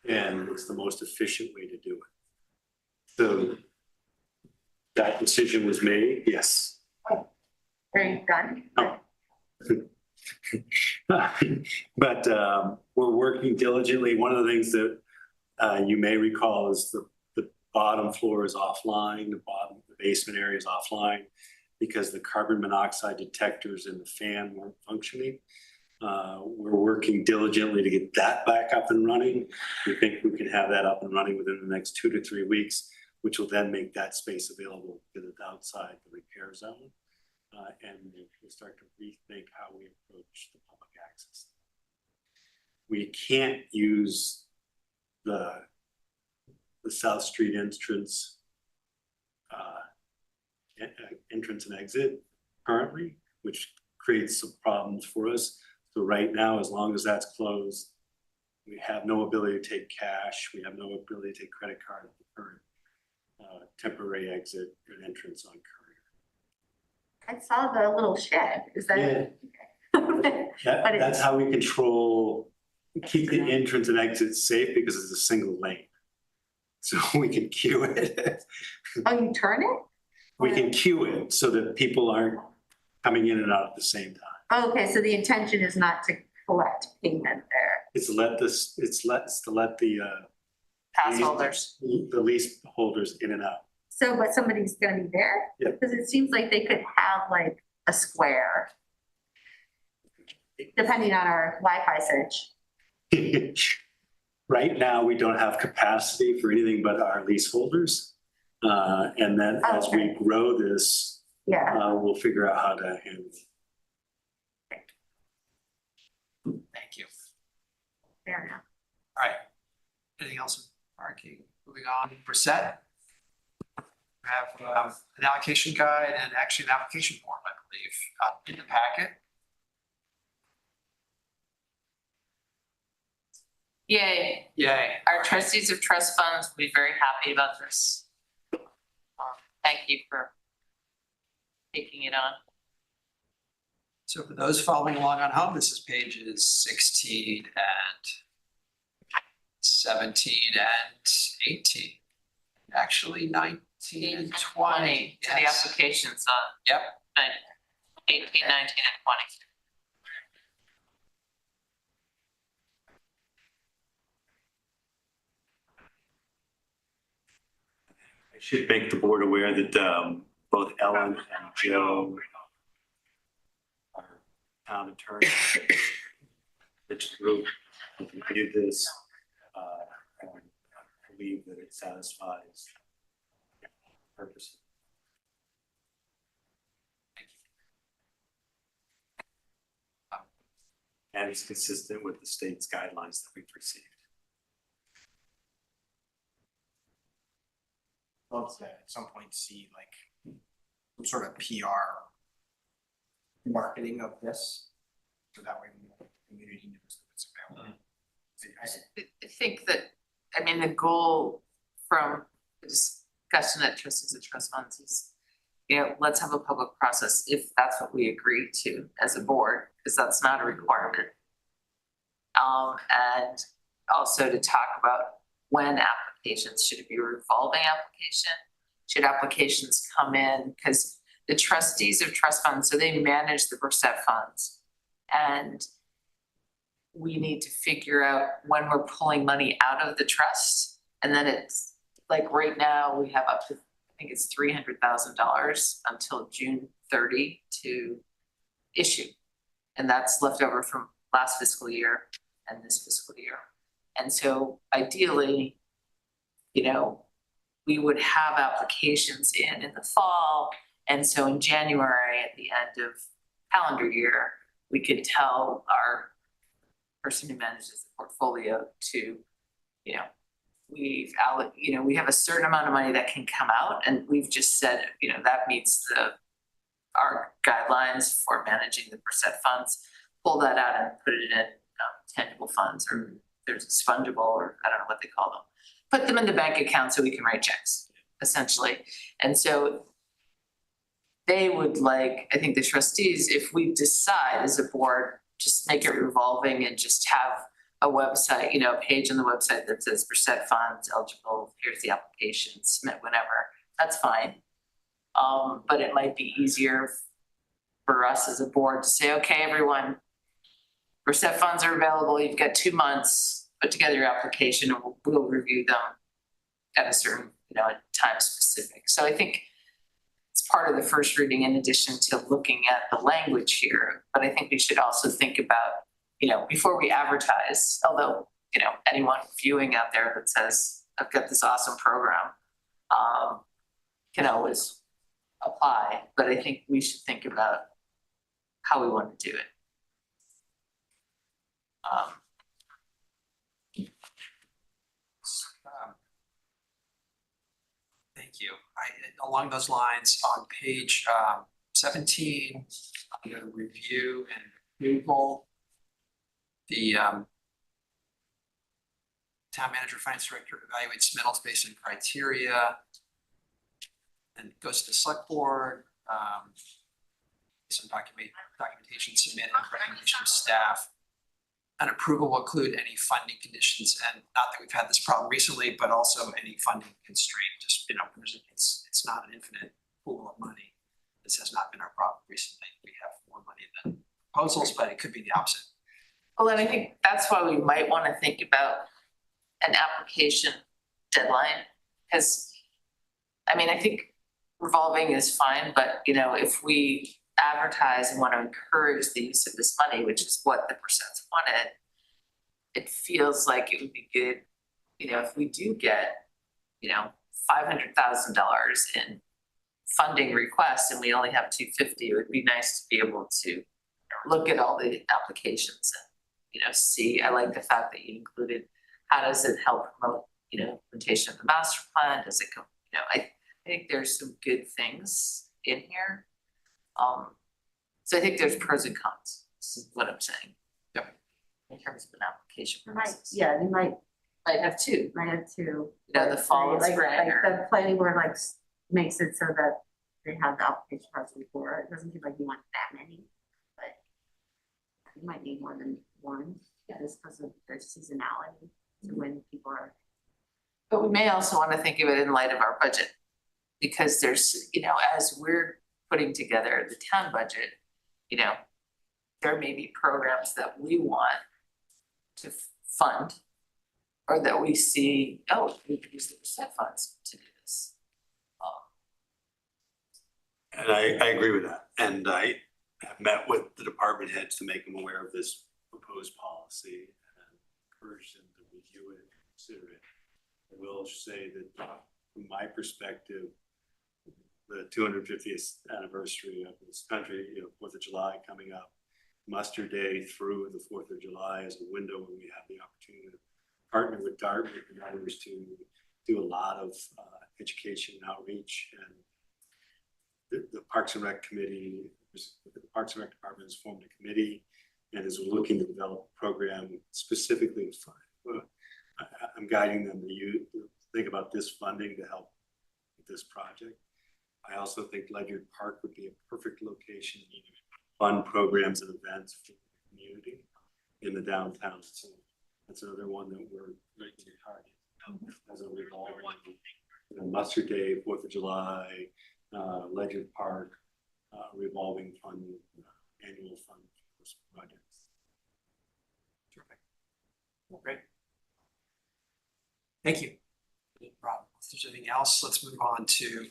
And it's the most efficient way to do it. So that decision was made, yes. Are you done? But we're working diligently. One of the things that you may recall is the bottom floor is offline, the basement area is offline because the carbon monoxide detectors in the fan weren't functioning. We're working diligently to get that back up and running. We think we can have that up and running within the next 2 to 3 weeks, which will then make that space available because it's outside the repair zone. And we'll start to rethink how we approach the public access. We can't use the South Street entrance and exit currently, which creates some problems for us. So right now, as long as that's closed, we have no ability to take cash. We have no ability to take credit card at the current temporary exit and entrance on Courier. I saw the little shed. Is that? Yeah. That's how we keep the entrance and exit safe because it's a single lane. So we can queue it. Oh, you turn it? We can queue it so that people aren't coming in and out at the same time. Oh, okay, so the intention is not to collect payment there. It's to let the Pass holders. the lease holders in and out. So, but somebody's gonna be there? Yeah. Because it seems like they could have like a square, depending on our Wi-Fi search. right now, we don't have capacity for anything but our leaseholders. And then as we grow this, we'll figure out how to handle it. Thank you. Fair enough. All right. Anything else in parking? Moving on, Bressett. We have an allocation guide and actually an application form, I believe, in the packet. Yay, Yay. our trustees of trust funds will be very happy about this. Thank you for taking it on. So for those following along on home, this is pages 16 and 17 and 18. Actually 19 and 20. And the Yes. applications on Yep. 18, 19, and 20. I should make the board aware that both Ellen and Joe are town attorneys. Which group reviewed this, and I believe that it satisfies the purpose. And it's consistent with the state's guidelines that we've received. Love to at some point see like some sort of PR marketing of this. So that way the community knows that it's available. I think that, I mean, the goal from the discussion at trustees of trust funds is, you know, let's have a public process if that's what we agree to as a board, because that's not a requirement. And also to talk about when applications, should it be a revolving application? Should applications come in? Because the trustees of trust funds, so they manage the Bressett funds. And we need to figure out when we're pulling money out of the trust. And then it's like right now we have up to, I think it's $300,000 until June 30 to issue. And that's left over from last fiscal year and this fiscal year. And so ideally, you know, we would have applications in the fall. And so in January, at the end of calendar year, we could tell our person who manages the portfolio to, you know, we have a certain amount of money that can come out, and we've just said, you know, that meets our guidelines for managing the Bressett funds. Pull that out and put it in tangible funds, or there's fungible, or I don't know what they call them. Put them in the bank account so we can write checks, essentially. And so they would like, I think the trustees, if we decide as a board, just make it revolving and just have a website, you know, a page on the website that says Bressett funds eligible, here's the application, submit whenever, that's fine. But it might be easier for us as a board to say, okay, everyone, Bressett funds are available, you've got 2 months, put together your application, and we'll review them at a certain, you know, time specific. So I think it's part of the first reading in addition to looking at the language here, but I think we should also think about, you know, before we advertise, although, you know, anyone viewing out there that says, I've got this awesome program, can always apply, but I think we should think about how we want to do it. Thank you. Along those lines, on page 17, under review and approval, the town manager, finance director evaluates submittals based on criteria, and it goes to the select board. Some documentation submitted, recommendation of staff. And approval will include any funding conditions, and not that we've had this problem recently, but also any funding constraint. Just, you know, it's not an infinite pool of money. This has not been our problem recently. We have more money than proposals, but it could be the opposite. Well, and I think that's why we might want to think about an application deadline, because, I mean, I think revolving is fine, but, you know, if we advertise and want to encourage the use of this money, which is what the Bressetts wanted, it feels like it would be good, if we do get, $500,000 in funding requests and we only have 250, it would be nice to be able to look at all the applications and, see. I like the fact that you included, how does it help promote, implementation of the master plan? Does it come, I think there's some good things in here. So I think there's pros and cons, this is what I'm saying. Yep. In terms of an application You might, process. yeah, you might Have two, have to. the fall and Like spring or. the planning board makes it so that they have the application process before, it doesn't seem like you want that many, but you might need more than one, just because of their seasonality to when people are. But we may also want to think of it in light of our budget. Because there's, as we're putting together the town budget, there may be programs that we want to fund. Or that we see, we could use the percent funds to do this. And I agree with that. And I have met with the department heads to make them aware of this proposed policy and encourage them to review it and consider it. I will say that from my perspective, the 250th anniversary of this country, 4th of July coming up, muster day through the 4th of July is a window when we have the opportunity to partner with Dartmouth and others to do a lot of education and outreach. And the Parks and Rec Committee, the Parks and Rec Department has formed a committee and is looking to develop a program specifically for, I'm guiding them to think about this funding to help with this project. I also think Ledyard Park would be a perfect location to fund programs and events for the community in the downtown. So that's another one that we're regularly targeting as a revolving, Muster Day, 4th of July, Ledyard Park, revolving fund, annual fund for those projects. Terrific. Great. Thank you. Rob, if there's anything else, let's move on to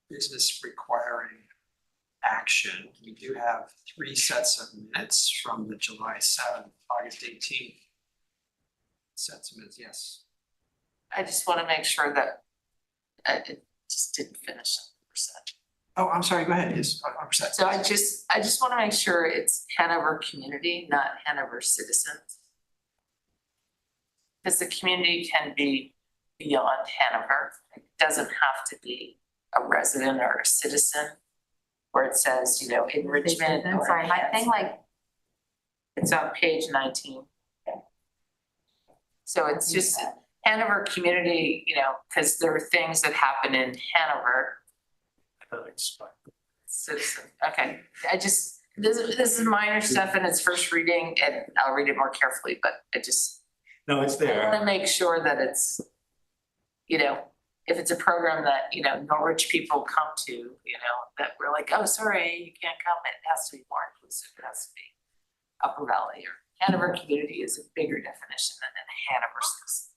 business requiring action. We do have 3 sets of minutes from the July 7th, August 18th. Sets of minutes, yes. I just want to make sure that it just didn't finish 100%. Oh, I'm sorry, go ahead, yes, 100%. So I just want to make sure it's Hanover community, not Hanover citizens. Because the community can be beyond Hanover. It doesn't have to be a resident or a citizen. Where it says, enrichment or. Sorry, my thing It's on page 19. So it's just Hanover community, because there are things that happen in Hanover. Citizen, okay, this is minor stuff and it's first reading and I'll read it more carefully, but No, it's I there. wanna make sure that it's, if it's a program that, Norwich people come to, that we're like, oh, sorry, you can't come, it has to be more inclusive, it has to be Upper Valley or Hanover community is a bigger definition than a Hanover citizen.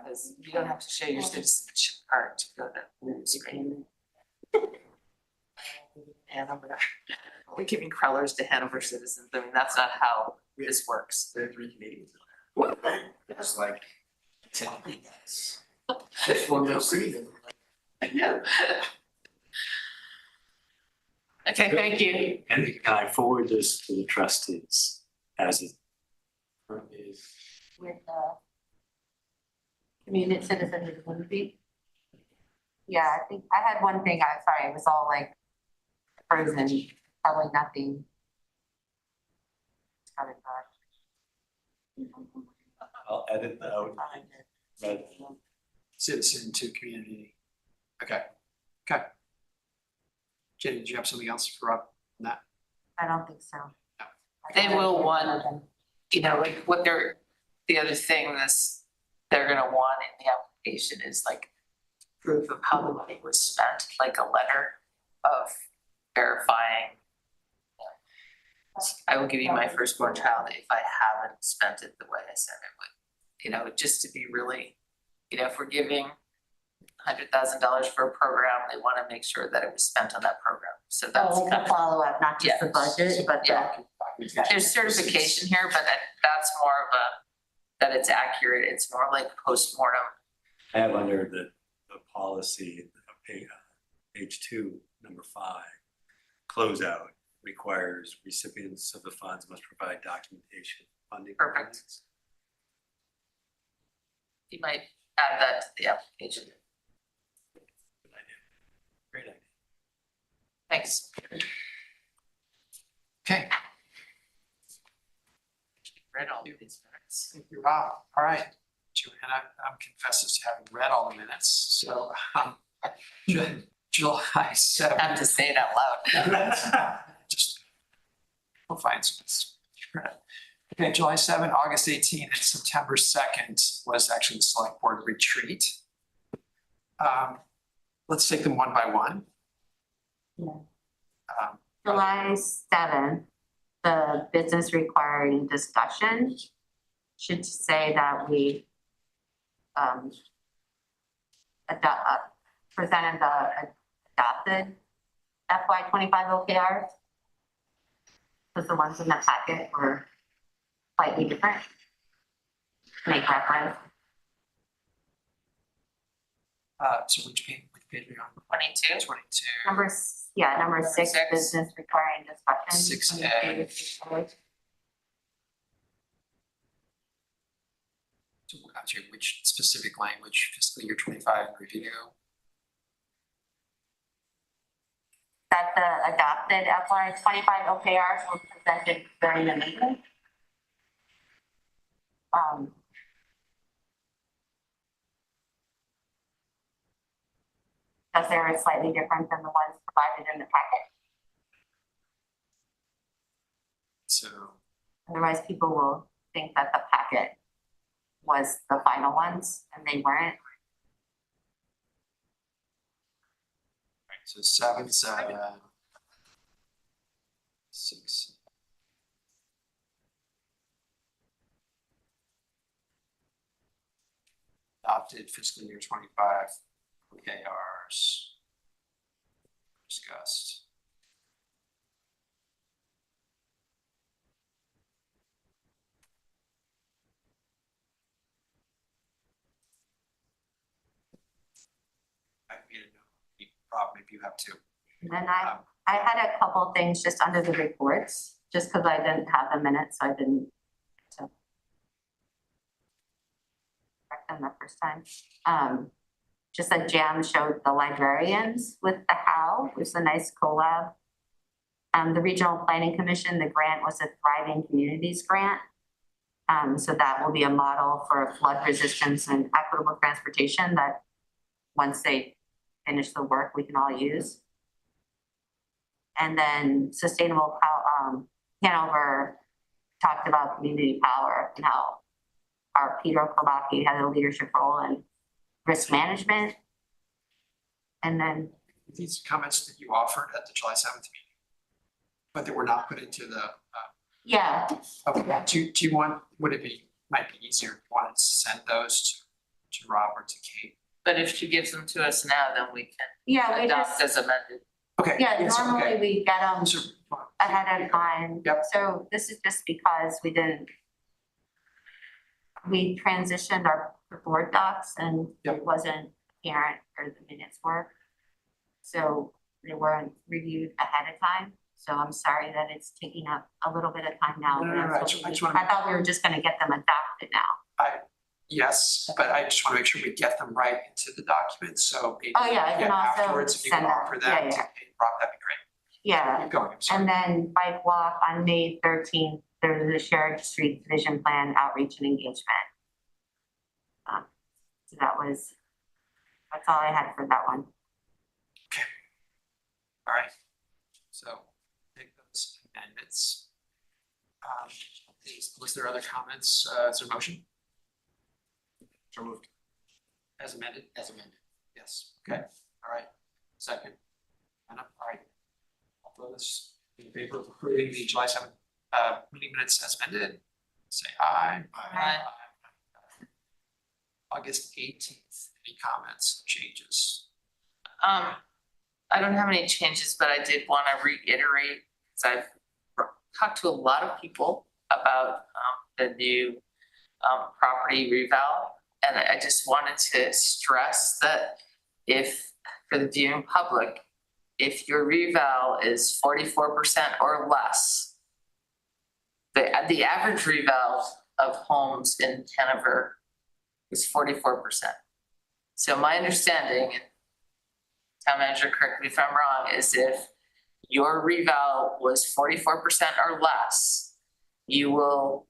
Because you don't have to show your citizenship card to go to Blues, right? Hanover, we're giving crawlers to Hanover citizens, I mean, that's not how this works. There are 3 Canadians. It's like, Yeah. Okay, thank you. And can I forward this to the trustees as it is? with community citizens and community. Yeah, I think I had one thing, it was all like frozen, probably nothing. It's kind of I'll edit that out. Right. Citizen to community. Okay. Jenny, did you have something else for up on that? I don't think so. They will want, like what the other thing they're gonna want in the application is like proof of how the money was spent, like a letter of verifying. I will give you my firstborn child if I haven't spent it the way I said I would. Just to be really, if we're giving $100,000 for a program, they wanna make sure that it was spent on that program, so that's Oh, like kind a of. follow-up, not just the Yes. budget, but the. Yeah. There's certification here, but that's more of a, that it's accurate, it's more like postmortem. I have under the policy, page 2, number 5, closeout requires recipients of the funds must provide documentation, funding. Perfect. You might add that to the application. Good idea. Great idea. Thanks. Okay, Read all of these minutes. thank you, Rob. All right. Joanna, confesses to having read all the minutes, so July I 7th. have to say it out loud. Just, we'll find some. Okay, July 7, August 18, and September 2nd was actually the select board retreat. Let's take them one by one. Yeah. Um, July 7th, the business requiring discussion should say that we presented the adopted FY25 OKRs. Because the ones in the packet were slightly different. Make reference. So which page are we on? 22. 22. Number 6, Six. business requiring discussion. 6A. So, actually, which specific language, fiscal year 25 review? That the adopted FY25 OKRs were presented during the meeting. Because they were slightly different than the ones provided in the packet. So, Otherwise, people will think that the packet was the final ones and they weren't. so 7, 6. Adopted fiscal year 25 OKRs discussed. I made a note. Rob, maybe you have to. And then I had a couple things just under the reports, just because I didn't have the minutes, so I didn't. Correct them the first time. Just that Jam showed the librarians with the how, which is a nice collab. The Regional Planning Commission, the grant was a Thriving Communities grant. So that will be a model for flood resistance and equitable transportation that once they finish the work, we can all use. And then Sustainable Hanover talked about community power and how our Peter Krabaki has a leadership role in risk management. And then These comments that you offered at the July 7th meeting, but that were not put into the, yeah, okay, do you want, might be easier, if you wanted to send those to Rob or to Kate? But if she gives them to us now, then we can yeah, we adopt just, as amended. Okay. yeah, yes, normally okay. we get them Those are fine. ahead of time. Yep. So this is just because we transitioned our board docs and Yep. it wasn't apparent where the minutes were. So they weren't reviewed ahead of time. So I'm sorry that it's taking up a little bit of time now. No, but no, no, that's I what just we- wanna- I thought we were just gonna get them adopted now. Yes, but I just want to make sure we get them right into the document, so maybe. Oh, yeah, I can also afterwards, if you can send them. offer Yeah, them to yeah. Kate, Rob, that'd be great. Yeah. Keep going, I'm sorry. And then bike walk on May 13th, there was a shared street vision plan outreach and engagement. So that's all I had for that one. All right, so take those amendments. Was there other comments, is there a motion? So moved. As amended? As amended. Yes, okay, all right, second. All right. All those in favor of approving the July 7th meeting minutes as amended, say aye. Aye. August 18th Any comments, changes? I don't have any changes, but I did want to reiterate, because I've talked to a lot of people about the new property reval. And I just wanted to stress that if, for the viewing public, if your reval is 44% or less, the average reval of homes in Hanover is 44%. So my understanding, and town manager, correct me if I'm wrong, is if your reval was 44% or less, you will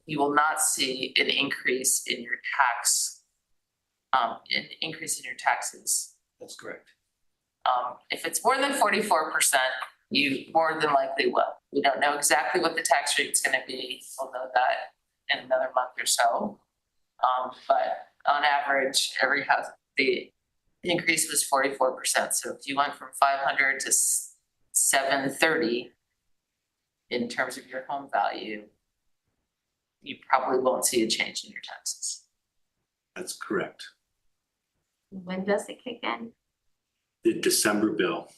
not see an increase in your tax, an increase in your taxes. That's correct. If it's more than 44%, you more than likely will. We don't know exactly what the tax rate's gonna be. We'll know that in another month or so. But on average, every house, the increase was 44%. So if you went from 500 to 730 in terms of your home value, you probably won't see a change in your taxes. That's correct. When does it kick in? The December bill.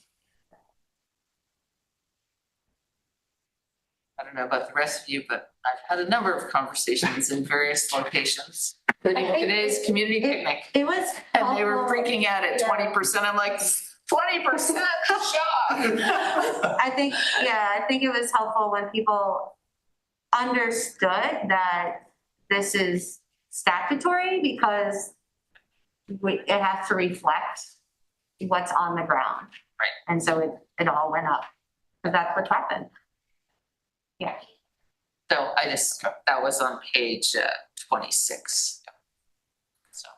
I don't know about the rest of you, but I've had a number of conversations in various locations, including today's community picnic. It was. And they were helpful. freaking out at 20%. I'm like, 20%, shock. I think it was helpful when people understood that this is statutory, because it has to reflect what's on the ground. Right. And so it all went up, because that's what happened. Yeah. So I just, that was on page 26. So.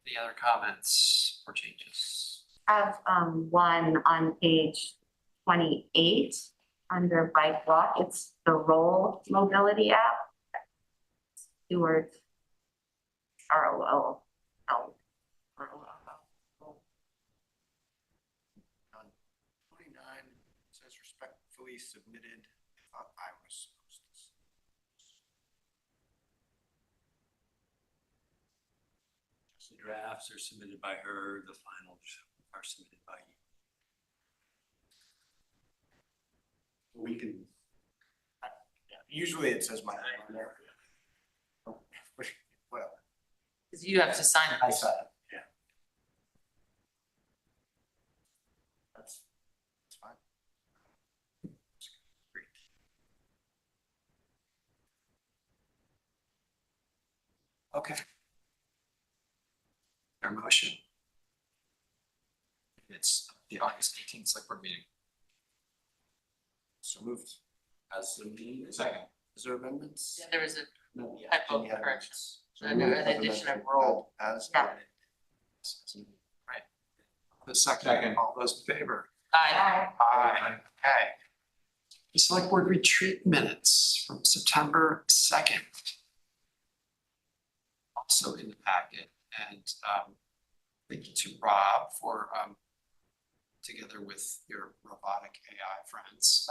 Any other comments or changes? I have one on page 28 under bike walk. It's the Roll mobility app. Two words. ROLL. On 29, says respectfully submitted. I thought I was supposed to. The drafts are submitted by her, the finals are submitted by you. We can. Usually it says my name on there. Well, Because you have to sign it. I saw it. Yeah. That's fine. Okay. Our motion. It's the August 18th select board meeting. So moved. As the meeting. Second. Is there amendments? Yeah, there was a No. typo Yeah. correction. So An moved with addition of amendment roll. As. Yeah. added. The second, Second. all those in favor? Aye. Aye. Okay. The select board retreat minutes from September 2nd. Also in the packet, and thank you to Rob for together with your robotic AI friends,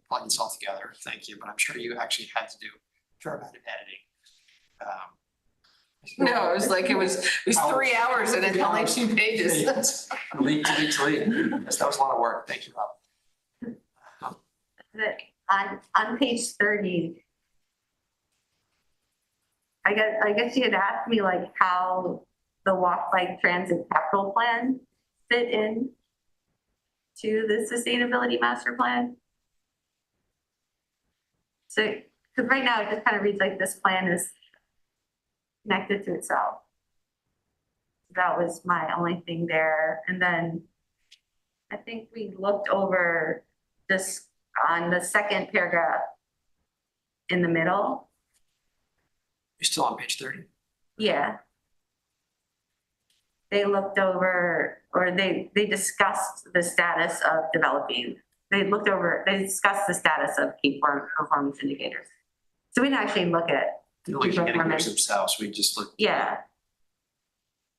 pulling this all together. Thank you, but I'm sure you actually had to do a fair amount of editing. No, it was 3 hours and it's only 2 pages. Delete. Yes, that was a lot of work. Thank you, Rob. On page 30, I guess you had asked me like how the walk bike transit capital plan fit in to the sustainability master plan. So, because right now it just kind of reads like this plan is connected to itself. That was my only thing there. And then I think we looked over this on the second paragraph in the middle. You're still on page 30? Yeah. They looked over, or they discussed the status of developing. They discussed the status of key performance indicators. So we didn't actually look at, They're looking at indicators themselves. We just looked. yeah.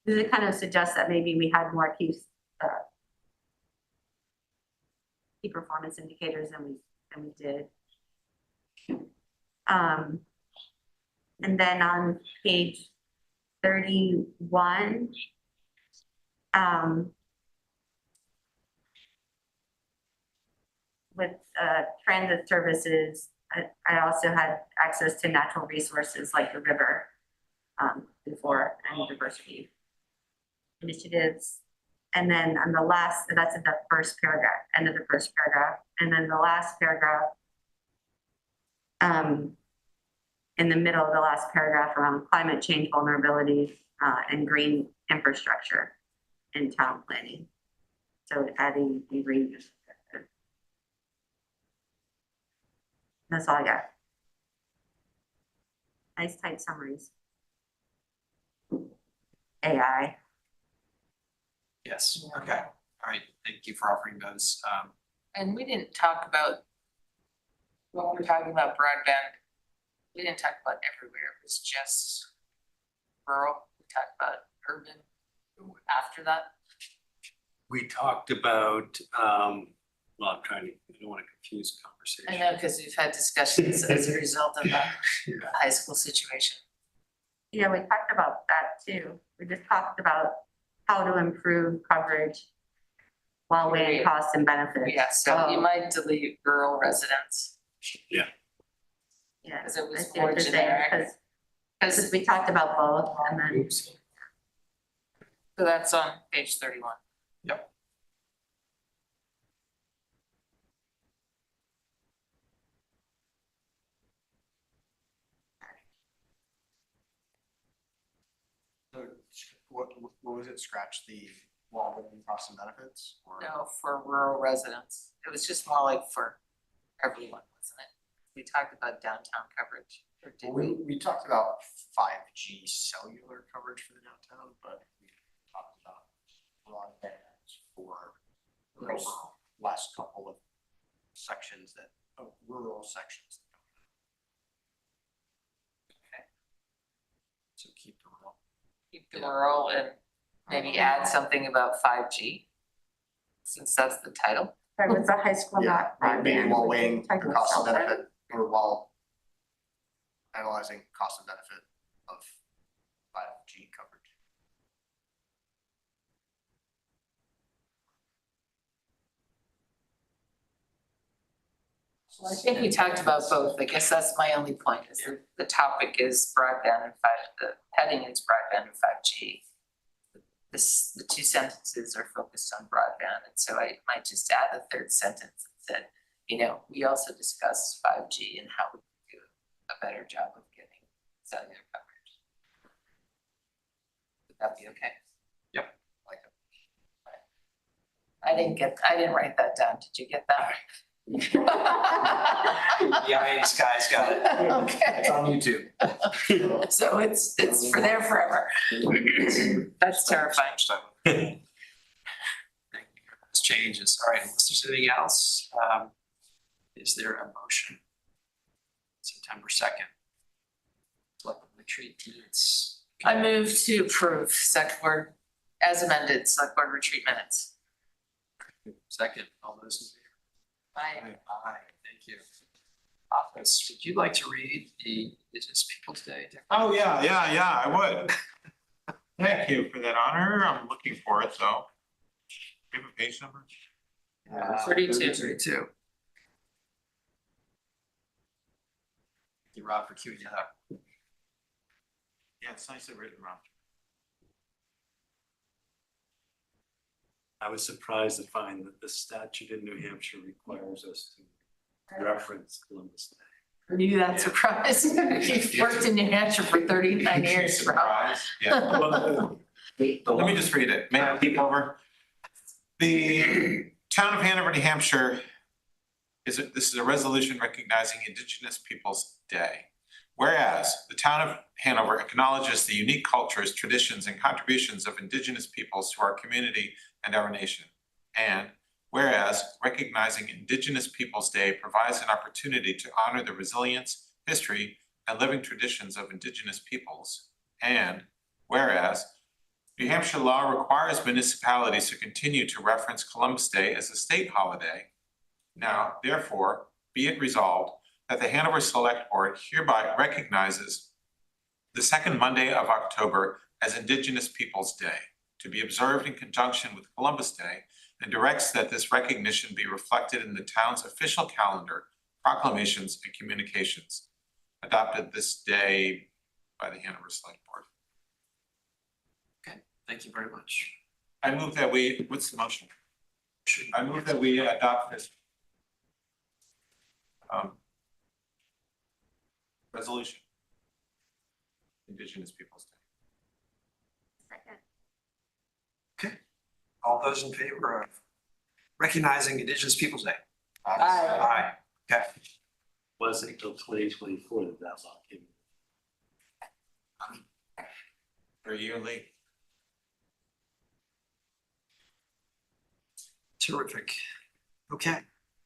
Does it kind of suggest that maybe we had more key performance indicators than we did? And then on page 31, with transit services, I also had access to natural resources like the river before, and diversity initiatives. And then on the last, that's in the first paragraph, end of the first paragraph. And then the last paragraph, in the middle of the last paragraph around climate change vulnerability and green infrastructure in town planning. So adding in green infrastructure. That's all I got. Nice tight summaries. AI. Yes, okay, all right, thank you for offering those. And we didn't talk about, what we're talking about broadband, we didn't talk about everywhere, it was just rural, we talked about urban after that. We talked about, well, I'm trying to, I don't want to confuse I conversation. know, because we've had discussions as a result of the high school situation. Yeah, we talked about that too. We just talked about how to improve coverage while weighing costs and benefits. Yeah, so you might delete rural residents, Yeah. because it I was see what more you're saying, generic. because we talked about both and then. Oops. So that's on page 31. Yep. So what was it? Scratch the wall within costs and benefits? Or No, for rural residents, it was just more like for everyone, wasn't it? We talked about downtown coverage, or did Well, we? we talked about 5G cellular coverage for the downtown, but we talked about broadband for those last couple of sections that, rural sections. So keep the rural. Keep the rural and maybe add something about 5G, since that's the title. There was a high school Yeah, not maybe broadband. while weighing the Talking cost and about cell benefit, or while analyzing cost and benefit of 5G coverage. Well, I think we talked about both, I guess that's my only point, is that the topic is broadband and the heading is broadband and 5G. The two sentences are focused on broadband, and so I might just add a third sentence that said, you know, we also discussed 5G and how we can do a better job of getting cellular coverage. Would that be okay? Yep. Like it. I didn't write that down, did you get that? The IA's guys got it. Okay. It's on YouTube. So it's for there forever. That's terrifying. Thank you for those changes. All right, unless there's anything else, is there a motion? September 2nd. Selectboard retreat minutes. I move to approve Selectboard as amended, Selectboard retreat minutes. Second, all those in favor? Aye. Aye, thank you. Office, would you like to read the Indigenous Peoples Day? Oh, yeah, I would. Thank you for that honor. I'm looking for it, though. Do you have a page number? 32. 32. Thank you, Rob, for queuing that up. Yeah, it's nicely written, Rob. I was surprised to find that the statute in New Hampshire requires us to reference Columbus Day. Are you that surprised? You've worked in New Hampshire for 39 years, Rob. Yeah. Let me just read it. May I peek over? The town of Hanover, New Hampshire this is a resolution recognizing Indigenous Peoples Day. Whereas the town of Hanover acknowledges the unique cultures, traditions, and contributions of Indigenous peoples to our community and our nation. And whereas recognizing Indigenous Peoples Day provides an opportunity to honor the resilience, history, and living traditions of Indigenous peoples. And whereas New Hampshire law requires municipalities to continue to reference Columbus Day as a state holiday. Now, therefore, be it resolved that the Hanover Select Board hereby recognizes the second Monday of October as Indigenous Peoples' Day, to be observed in conjunction with Columbus Day, and directs that this recognition be reflected in the town's official calendar, proclamations, and communications, adopted this day by the Hanover Selectboard. Thank you very much. I move that we, what's the motion? I move that we adopt this resolution. Indigenous Peoples' Day. Second. All those in favor of recognizing Indigenous Peoples' Day? Aye. Aye. Okay. Wasn't until 2024 that law came. For yearly. Terrific. Okay,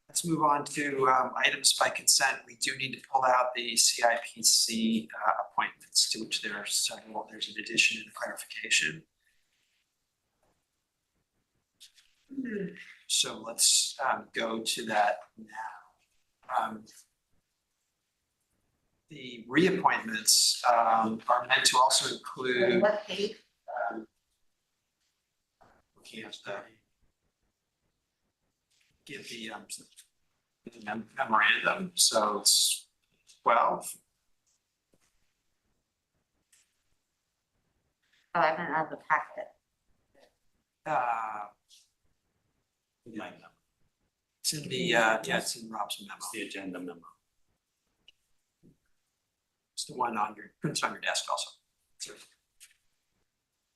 let's move on to items by consent. We do need to pull out the CIPC appointments, to which there are several. There's an addition and a clarification. So let's go to that now. The reappointments are meant to also include What page? looking at the memorandum, so it's 12. Oh, I haven't had the packet. It's in the yeah, it's in Rob's memo. It's the agenda memo. It's the one on your, prints on your desk also. So,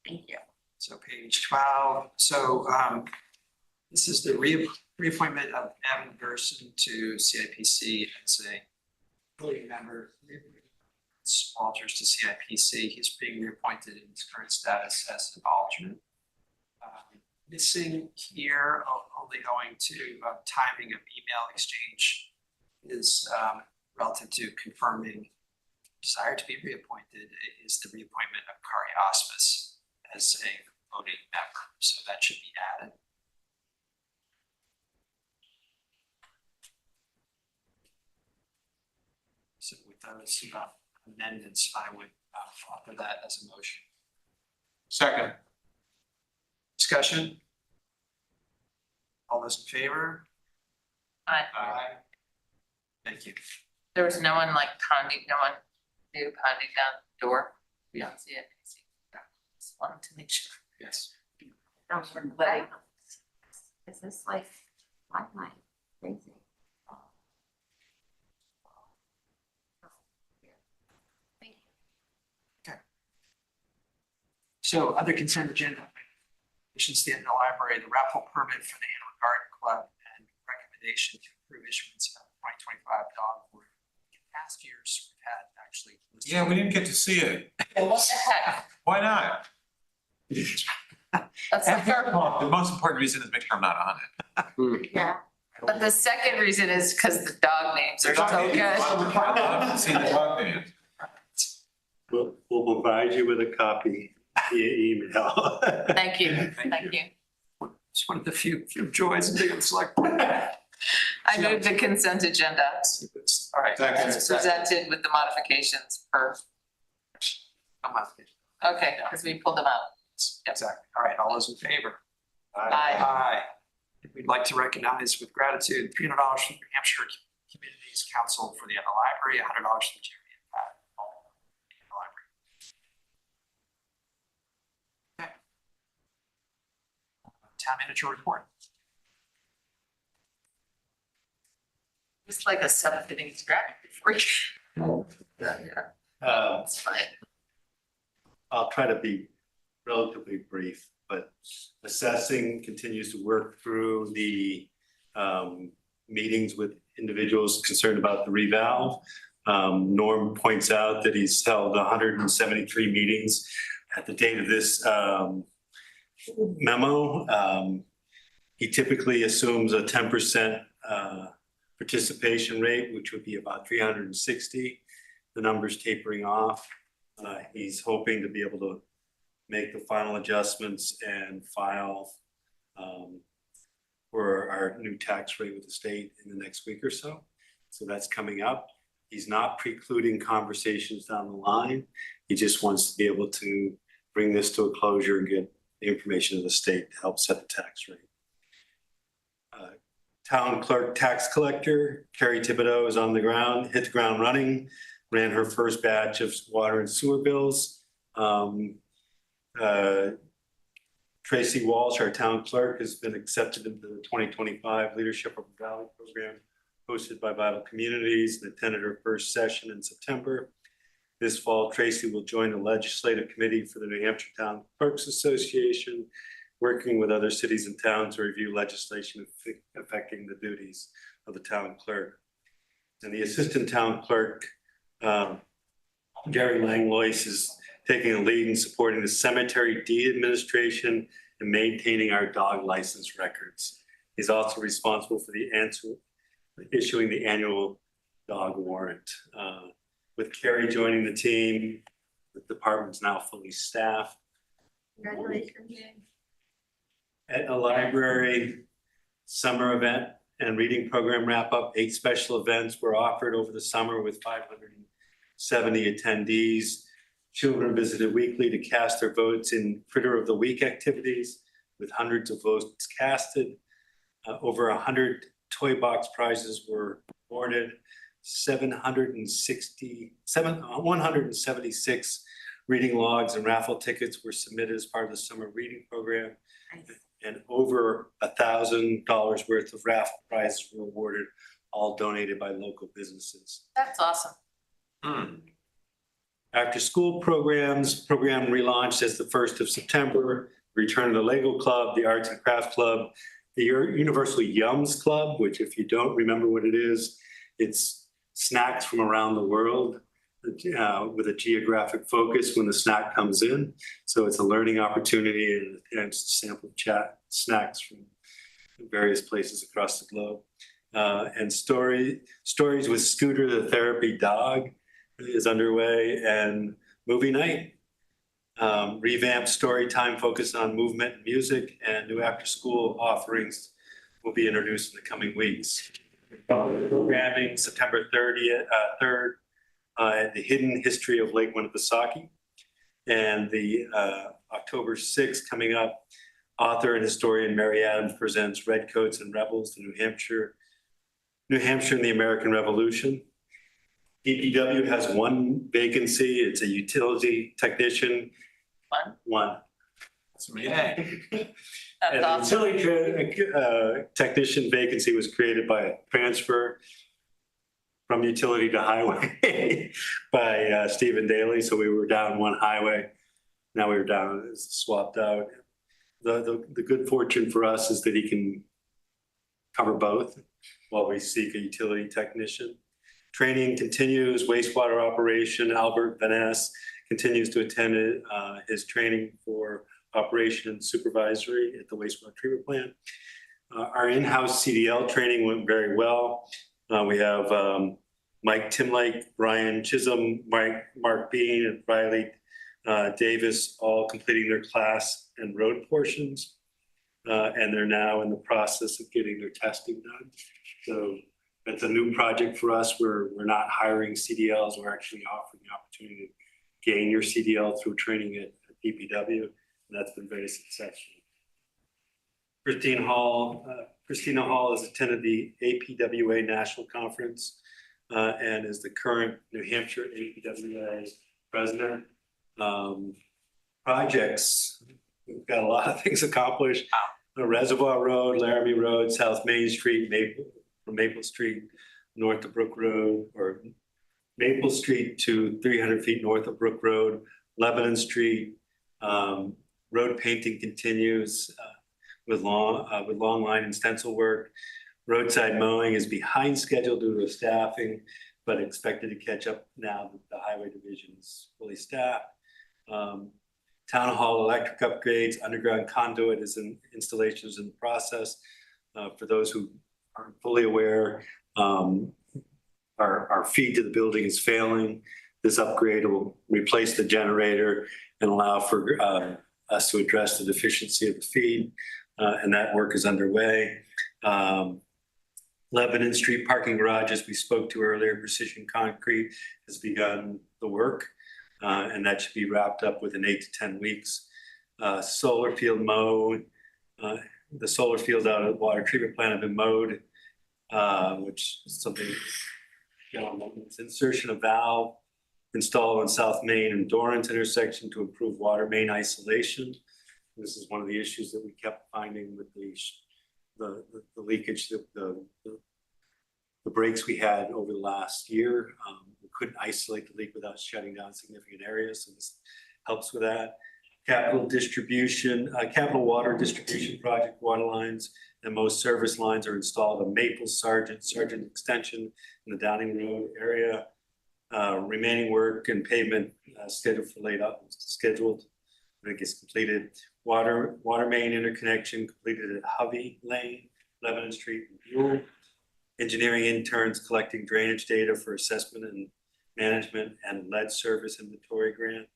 Thank you. so page 12. So this is the reappointment of Evan Gerson to CIPC as a voting member. Walters to CIPC. He's being reappointed in his current status as an alternate. Missing here, only owing to timing of email exchange, is relative to confirming desire to be reappointed, is the reappointment of Kari Auspis as a voting member. So that should be added. So with those amendments, I would offer that as a motion. Second. Discussion? All those in favor? Aye. Aye. Thank you. There was no one like pounding, no one new pounding down the door. We don't see it. Just wanted to make sure. Yes. Is this like, why am I crazy? Thank you. So other consent agenda. Mission stand in the library, the raffle permit for the Hanover Garden Club, and recommendation to approve issuance of 2025 dog board. In past years, we've had actually. Yeah, we didn't get to see it. Well, what the heck? Why not? That's the third one. The most important reason is make sure I'm not on it. Yeah. But the second reason is because the dog names are so good. I'd love to see the dog names. We'll provide you with a copy via email. Thank you, Thank thank you. It's one of the few joys of being on the select board. I moved the consent agenda All right. Second. as presented with the modifications per, okay, because we pulled them out. Yep. Exactly. All right, all those in favor? Aye. Aye. We'd like to recognize with gratitude $300 from New Hampshire Communities Council for the library, $100 from Jeremy and Pat. In the library. Okay. Town manager report. Just like a sub-fitting scrap before you. That's fine. I'll try to be relatively brief, but assessing continues to work through the meetings with individuals concerned about the revalve. Norm points out that he's held 173 meetings at the date of this memo. He typically assumes a 10% participation rate, which would be about 360. The number's tapering off. He's hoping to be able to make the final adjustments and file for our new tax rate with the state in the next week or so. So that's coming up. He's not precluding conversations down the line. He just wants to be able to bring this to a closure and get the information to the state to help set the tax rate. Town clerk tax collector, Carrie Thibodeau, is on the ground, hit the ground running, ran her first batch of water and sewer bills. Tracy Walsh, our town clerk, has been accepted into the 2025 Leadership of the Valley program hosted by Bible Communities and attended her first session in September. This fall, Tracy will join the legislative committee for the New Hampshire Town Clerks Association, working with other cities and towns to review legislation affecting the duties of the town clerk. And the assistant town clerk, Gary Langlois, is taking a lead in supporting the cemetery deed administration and maintaining our dog license records. He's also responsible for issuing the annual dog warrant. With Carrie joining the team, the department's now fully staffed. Congratulations. At a library, summer event and reading program wrap up, 8 special events were offered over the summer with 570 attendees. Children visited weekly to cast their votes in Critter of the Week activities with hundreds of votes casted. Over 100 toy box prizes were awarded. 176 reading logs and raffle tickets were submitted as part of the summer reading program. And over $1,000 worth of raffle prizes were awarded, all donated by local businesses. That's awesome. After school program relaunched as the 1st of September, return of the Lego Club, the Arts and Crafts Club, the Universal Yums Club, which if you don't remember what it is, it's snacks from around the world with a geographic focus when the snack comes in. So it's a learning opportunity and it's a sample snacks from various places across the globe. And stories with Scooter the Therapy Dog is underway, and movie night. Revamped story time focused on movement and music, and new after school offerings will be introduced in the coming weeks. Programming September 3rd, the Hidden History of Lake Winnipesaukee, and the October 6th coming up, author and historian Mary Adams presents Redcoats and Rebels, the New Hampshire and the American Revolution. DPW has 1 vacancy. It's a utility technician. One. That's amazing. That's And awesome. the utility technician vacancy was created by a transfer from utility to highway by Stephen Daly. So we were down 1 highway. Now we were down, it's swapped out. The good fortune for us is that he can cover both while we seek a utility technician. Training continues, wastewater operation. Albert Van Ness continues to attend his training for operation and supervisory at the wastewater treatment plant. Our in-house CDL training went very well. We have Mike Timlake, Brian Chisholm, Mark Bean, and Riley Davis all completing their class and road portions. And they're now in the process of getting their testing done. So it's a new project for us. We're not hiring CDLs. We're actually offering the opportunity to gain your CDL through training at DPW. And that's been very successful. Christina Hall has attended the APWA National Conference and is the current New Hampshire APWA president. Projects, we've got a lot of things accomplished. Reservoir Road, Laramie Road, South Main Street, Maple Street, north of Brook Road, or Maple Street to 300 feet north of Brook Road, Lebanon Street. Road painting continues with long line and stencil work. Roadside mowing is behind schedule due to staffing, but expected to catch up now that the highway division is fully staffed. Town hall electric upgrades, underground conduit installations in the process. For those who aren't fully aware, our feed to the building is failing. This upgrade will replace the generator and allow for us to address the deficiency of the feed, and that work is underway. Lebanon Street parking garage, as we spoke to earlier, Precision Concrete has begun the work. And that should be wrapped up within 8 to 10 weeks. Solar field mowed. The solar fields out at the water treatment plant have been mowed, which is something, it's insertion of valve installed on South Main and Dorrance intersection to improve water main isolation. This is one of the issues that we kept finding with the leakage, the breaks we had over the last year. We couldn't isolate the leak without shutting down significant areas, so this helps with that. Capital water distribution project, water lines and most service lines are installed on Maple, Sargent Extension in the Downing Road area. Remaining work and pavement scheduled when it gets completed. Water main interconnection completed at Hovey Lane, Lebanon Street and Buell. Engineering interns collecting drainage data for assessment and management and lead service inventory grant.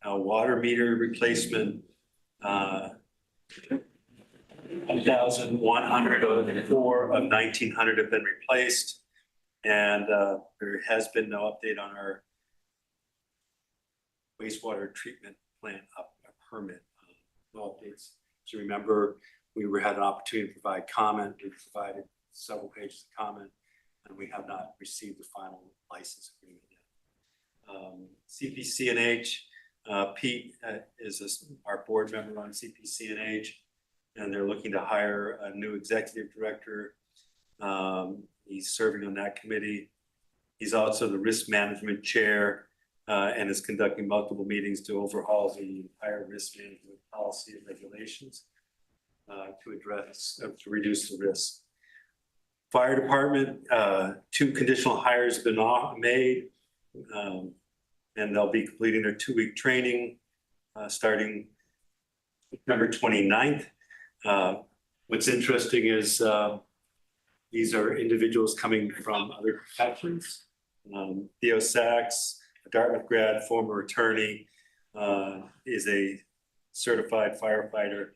Water meter replacement, 1,100 of 1,900 have been replaced. And there has been no update on our wastewater treatment plant permit. No updates. So remember, we had an opportunity to provide comment. We provided several pages of comment, and we have not received the final license agreement yet. CPC&H, Pete is our board member on CPC&H, and they're looking to hire a new executive director. He's serving on that committee. He's also the risk management chair and is conducting multiple meetings to overhaul the entire risk management policy and regulations to reduce the risk. Fire department, 2 conditional hires have been made, and they'll be completing their 2-week training starting September 29th. What's interesting is these are individuals coming from other professions. Theo Sachs, a Dartmouth grad, former attorney, is a certified firefighter.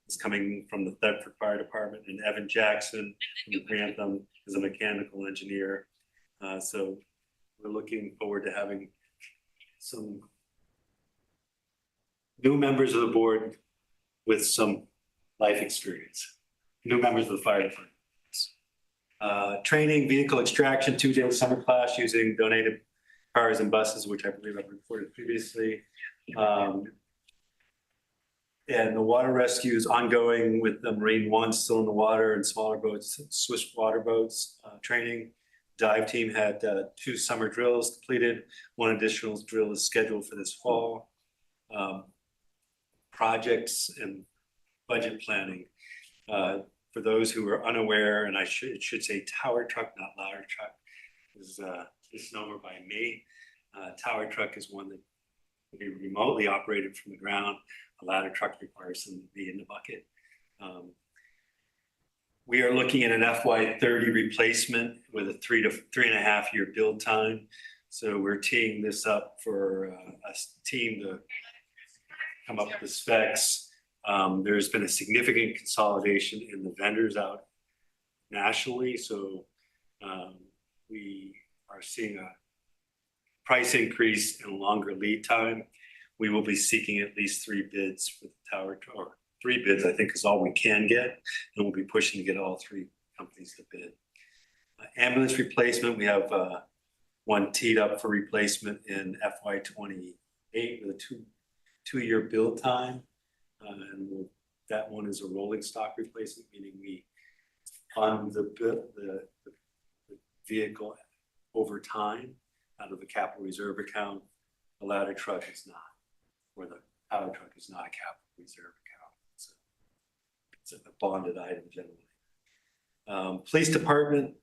Is coming from the Thetford Fire Department, and Evan Jackson from Grantham is a mechanical engineer. So we're looking forward to having some new members of the board with some life experience. New members of the fire department. Training, vehicle extraction, 2-day summer class using donated cars and buses, which I believe I've reported previously. And the water rescue is ongoing with the Marine One still in the water and smaller boats, Swiss water boats training. Dive team had 2 summer drills completed. 1 additional drill is scheduled for this fall. Projects and budget planning. For those who are unaware, and I should say tower truck, not ladder truck, is a misnomer by me. Tower truck is one that can be remotely operated from the ground. A ladder truck requires them to be in the bucket. We are looking at an FY30 replacement with a 3 to 3.5 year build time. So we're teeing this up for a team to come up with the specs. There's been a significant consolidation in the vendors out nationally. So we are seeing a price increase and longer lead time. We will be seeking at least 3 bids for the tower, or 3 bids, I think is all we can get. And we'll be pushing to get all 3 companies to bid. Ambulance replacement, we have 1 teed up for replacement in FY28 with a 2-year build time. And that one is a rolling stock replacement, meaning we fund the vehicle over time out of the capital reserve account. The ladder truck is not, or the power truck is not a capital reserve account. It's a bonded item generally. Police department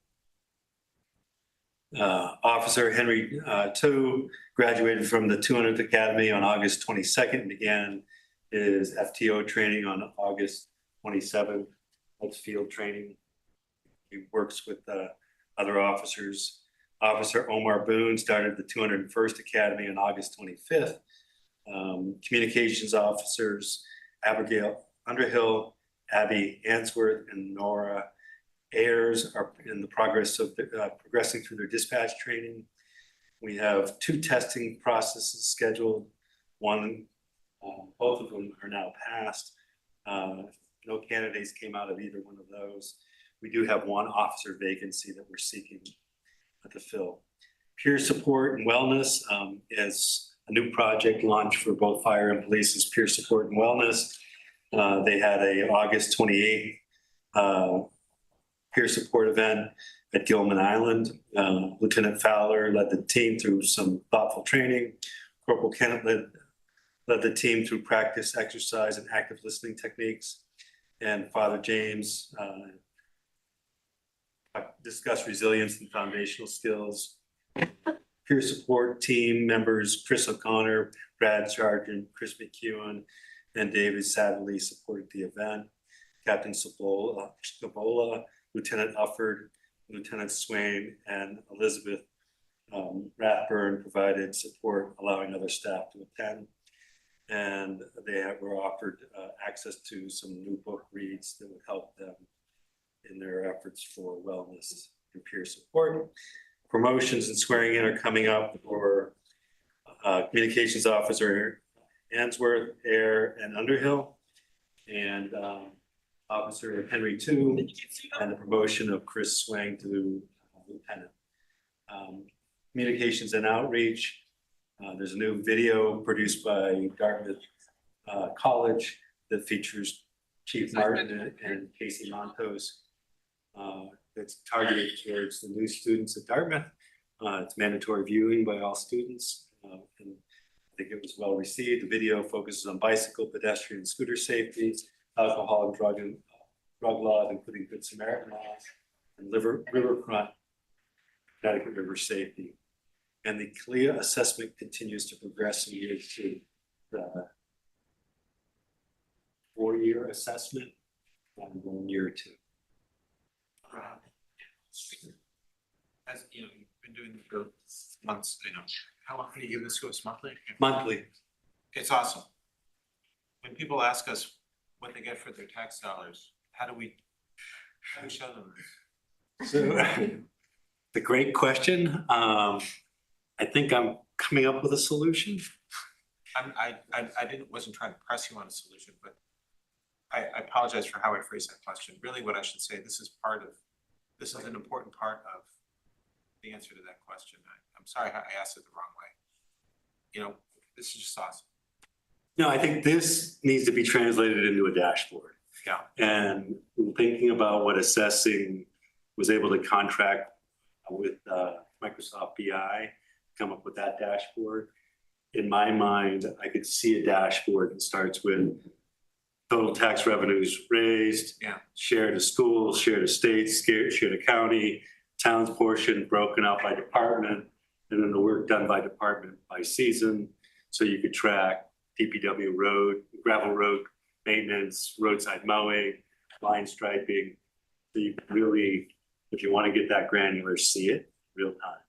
officer Henry Tu graduated from the 200th Academy on August 22nd and began his FTO training on August 27th. That's field training. He works with other officers. Officer Omar Boone started the 201st Academy on August 25th. Communications officers Abigail Underhill, Abby Answorth, and Nora airs are in the progress of progressing through their dispatch training. We have 2 testing processes scheduled. One, both of them are now passed. No candidates came out of either one of those. We do have 1 officer vacancy that we're seeking to fill. Peer support and wellness is a new project launched for both fire and police's peer support and wellness. They had a August 28th peer support event at Gilman Island. Lieutenant Fowler led the team through some thoughtful training. Corporal Kennett led the team through practice, exercise, and active listening techniques. And Father James discussed resilience and foundational skills. Peer support team members Chris O'Connor, Brad Sargent, Chris McEwen, and David Sadley supported the event. Captain Sabola, Lieutenant Ufford, Lieutenant Swain, and Elizabeth Rathburn provided support, allowing other staff to attend. And they were offered access to some new book reads that would help them in their efforts for wellness and peer support. Promotions and swearing in are coming up for Communications Officer Answorth, Air, and Underhill, and Officer Henry II, and the promotion of Chris Swang to Lieutenant. Communications and outreach. There's a new video produced by Dartmouth College that features Chief Martin and Casey Montos. It's targeted towards the new students at Dartmouth. It's mandatory viewing by all students. And I think it was well received. The video focuses on bicycle, pedestrian, and scooter safety, alcohol and drug laws, including Good Samaritan laws, and riverfront, Connecticut river safety. And the CLIA assessment continues to progress in year 2. The 4-year assessment and 1 year 2. As you know, you've been doing it for months, how often do you give this to us monthly? Monthly. It's awesome. When people ask us what they get for their tax dollars, how do we show them this? So, the great question. I think I'm coming up with a solution. I wasn't trying to press you on a solution, but I apologize for how I phrased that question. Really what I should say, this is an important part of the answer to that question. I'm sorry I asked it the wrong way. This is just awesome. No, I think this needs to be translated into a dashboard. Yeah. And thinking about what assessing was able to contract with Microsoft BI, come up with that dashboard. In my mind, I could see a dashboard that starts with total tax revenues raised, share to schools, share to states, share to county, town's portion broken out by department, and then the work done by department by season. So you could track DPW road, gravel road maintenance, roadside mowing, line striping. So you can really, if you want to get that granular, see it real time.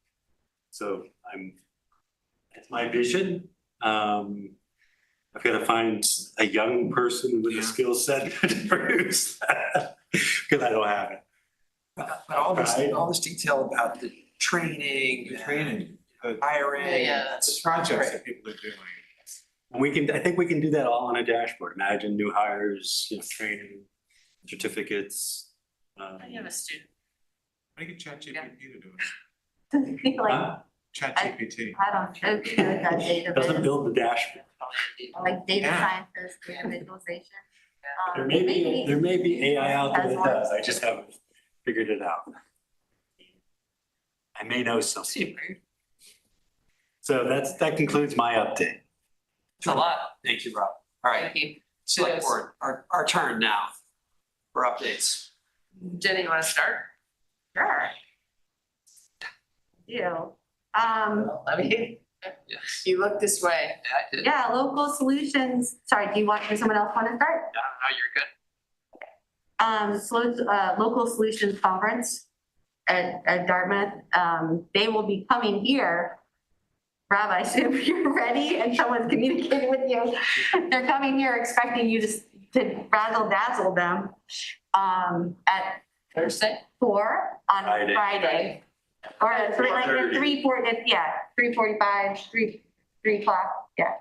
So it's my vision. I've got to find a young person with a skill set to produce that because I don't have it. But all this detail about the training, The hiring. the projects that people are doing. And I think we can do that all on a dashboard. Imagine new hires, training, certificates. You have a student. I get ChatGPT to do it. Does it feel like, Huh? ChatGPT. I don't know, feel like that Doesn't database, build the dashboard. like data Yeah. scientist, data visualization. There may be AI out there that does. I just haven't figured it out. I may know something. So that concludes my update. It's a lot. Thank you, Rob. All right, Thank you. Select Board, our turn now for updates. Jenny, you want to start? Sure. Let me, Yes. you look this way. Yeah, I did. Yeah, local solutions, sorry, does someone else want to start? No, you're good. Local Solutions Conference at Dartmouth. They will be coming here. Rob, I assume you're ready and someone's communicating with you. They're coming here expecting you to razzle dazzle them at Thursday? 4 on Friday. Friday. Or like 3:30. 3:45, 3 o'clock, yeah,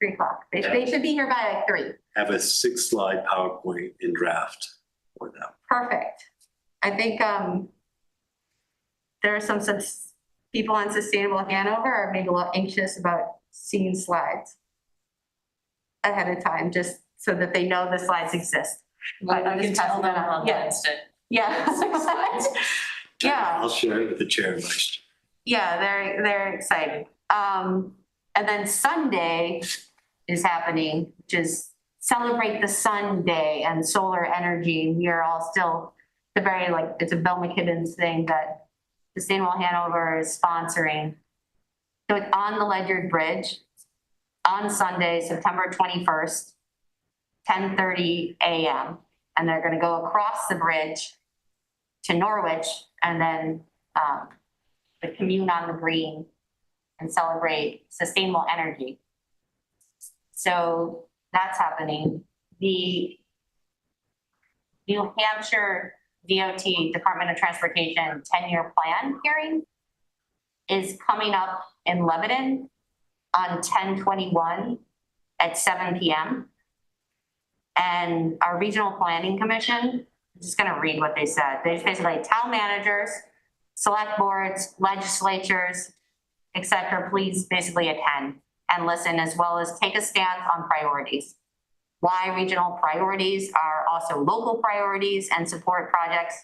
3 o'clock. They should be here by like 3. Have a 6-slide PowerPoint in draft for them. Perfect. I think, there are some people on Sustainable Hanover are maybe a little anxious about seeing slides ahead of time, just so that they know the slides exist. But I'm We can just tell passing them that out. on Yeah. Wednesday. Yeah. Yeah. I'll share it with the chair and vice chair. Yeah, they're excited. And then Sunday is happening, which is Celebrate the Sun Day and solar energy. We are all still it's a Bill McKibben's thing that Sustainable Hanover is sponsoring. So it's on the Ledyard Bridge on Sunday, September 21st, 10:30 a.m. And they're gonna go across the bridge to Norwich and then the commune on the green and celebrate sustainable energy. So that's happening. The New Hampshire DOT, Department of Transportation 10-year plan hearing is coming up in Lebanon on 10/21 at 7 p.m. And our Regional Planning Commission, I'm just gonna read what they said. They basically, town managers, select boards, legislatures, et cetera, please basically attend and listen, as well as take a stance on priorities. Why regional priorities are also local priorities and support projects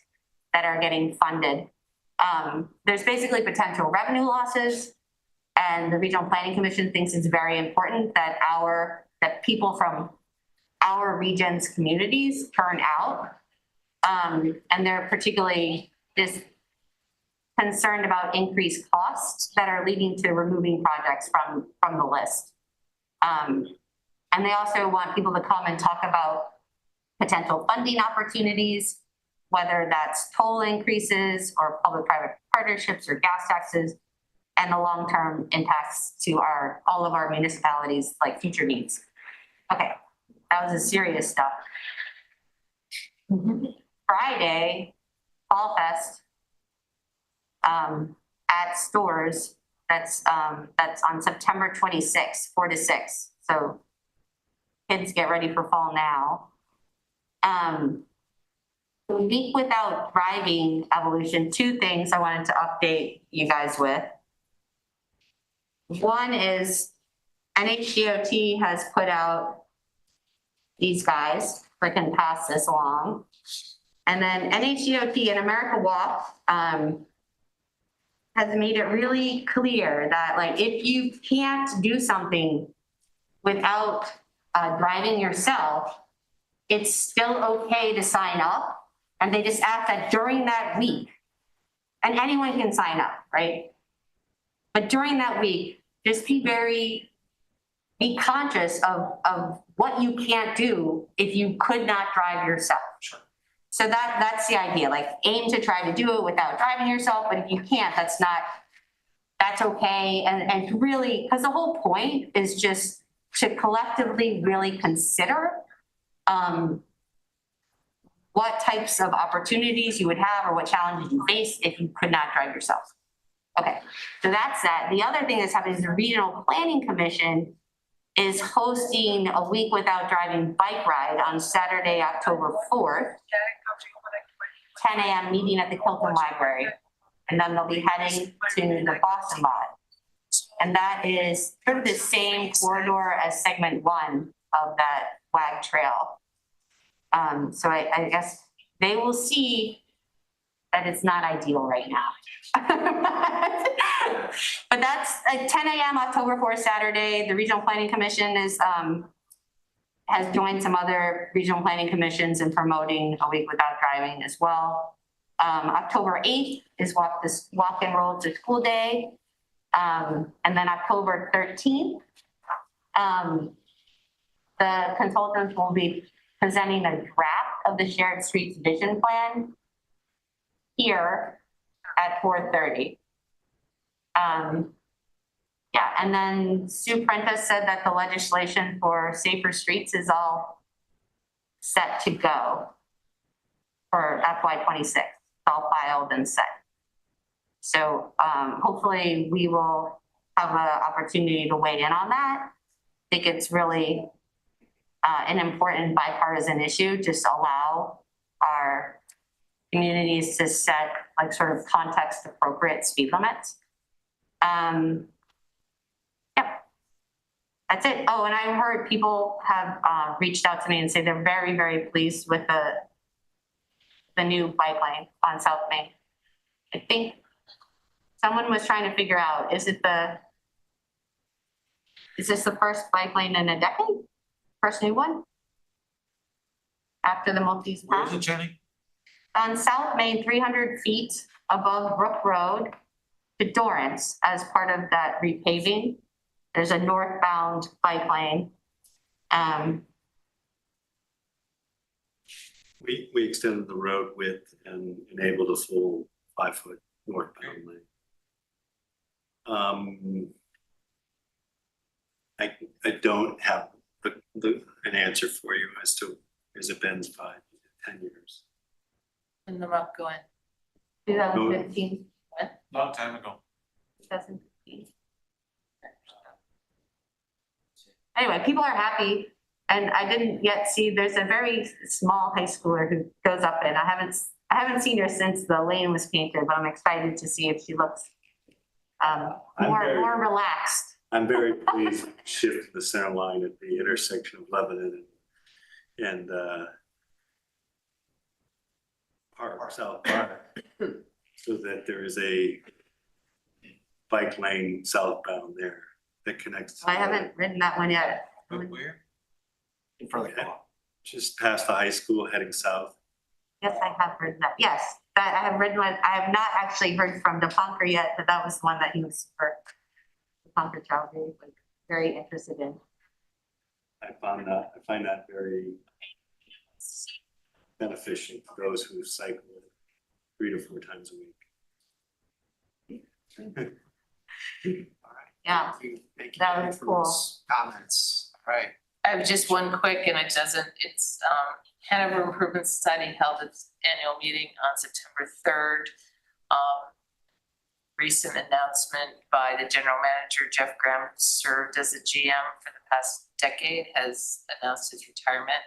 that are getting funded. There's basically potential revenue losses, and the Regional Planning Commission thinks it's very important that people from our region's communities turn out. And they're particularly just concerned about increased costs that are leading to removing projects from the list. And they also want people to come and talk about potential funding opportunities, whether that's toll increases or public-private partnerships or gas taxes, and the long-term impacts to all of our municipalities, like future needs. Okay, that was the serious stuff. Friday, Fall Fest at stores. That's on September 26th, 4 to 6. So kids get ready for fall now. The week without driving evolution, 2 things I wanted to update you guys with. One is NHDOT has put out these guys, if I can pass this along. And then NHDOT and America Walk has made it really clear that, like, if you can't do something without driving yourself, it's still okay to sign up. And they just ask that during that week, and anyone can sign up, right? But during that week, just be conscious of what you can't do if you could not drive yourself. Sure. So that's the idea, like aim to try to do it without driving yourself, but if you can't, that's okay. And really, because the whole point is just to collectively really consider what types of opportunities you would have or what challenges you face if you could not drive yourself. Okay, so that's that. The other thing that's happening is the Regional Planning Commission is hosting a week without driving bike ride on Saturday, October 4th, 10 a.m. meeting at the Kilton Library. And then they'll be heading to the Boston lot. And that is sort of the same corridor as segment 1 of that WAG trail. So I guess they will see that it's not ideal right now. But that's at 10 a.m. October 4th, Saturday. The Regional Planning Commission has joined some other regional planning commissions in promoting a week without driving as well. October 8th is walk and roll to school day. And then October 13th, the consultants will be presenting a draft of the Shared Streets Vision Plan here at 4:30. Yeah, and then Sue Prentice said that the legislation for safer streets is all set to go. for FY2026, all filed and set. So hopefully we will have an opportunity to weigh in on that. I think it's really an important bipartisan issue, just allow our communities to set like sort of context appropriate speed limits. Yep. That's it. Oh, and I heard people have reached out to me and say they're very, very pleased with the new bike lane on South Main. I think someone was trying to figure out, is this the first bike lane in a decade? First new one? After the Maltese Where is Path? it, Jenny? On South Main, 300 feet above Brook Road to Dorrance as part of that repaving. There's a northbound bike lane. We extended the road width and enabled a full 5-foot northbound lane. I don't have an answer for you as to, has it been 5 to 10 years? And the rock going. 2015, Long time ago. 2015. Anyway, people are happy, and I didn't yet see, there's a very small high schooler who goes up it. I haven't seen her since the lane was painted, but I'm excited to see if she looks more relaxed. I'm very pleased to shift the center line at the intersection of Lebanon and South Park, so that there is a bike lane southbound there that connects. I haven't ridden that one yet. Where? In front of the co-op. Just past the high school heading south. Yes, I have ridden that. Yes, that I have ridden one. I have not actually heard from DePonker yet, but that was the one that he was super, DePonker child, very interested in. I find that very beneficial to those who cycle 3 to 4 times a week. Yeah, Thank you that was for cool. those comments. All right. I have just one quick, and it's Hanover Improvement Society held its annual meeting on September 3rd. Recent announcement by the general manager, Jeff Graham, who served as a GM for the past decade, has announced his retirement.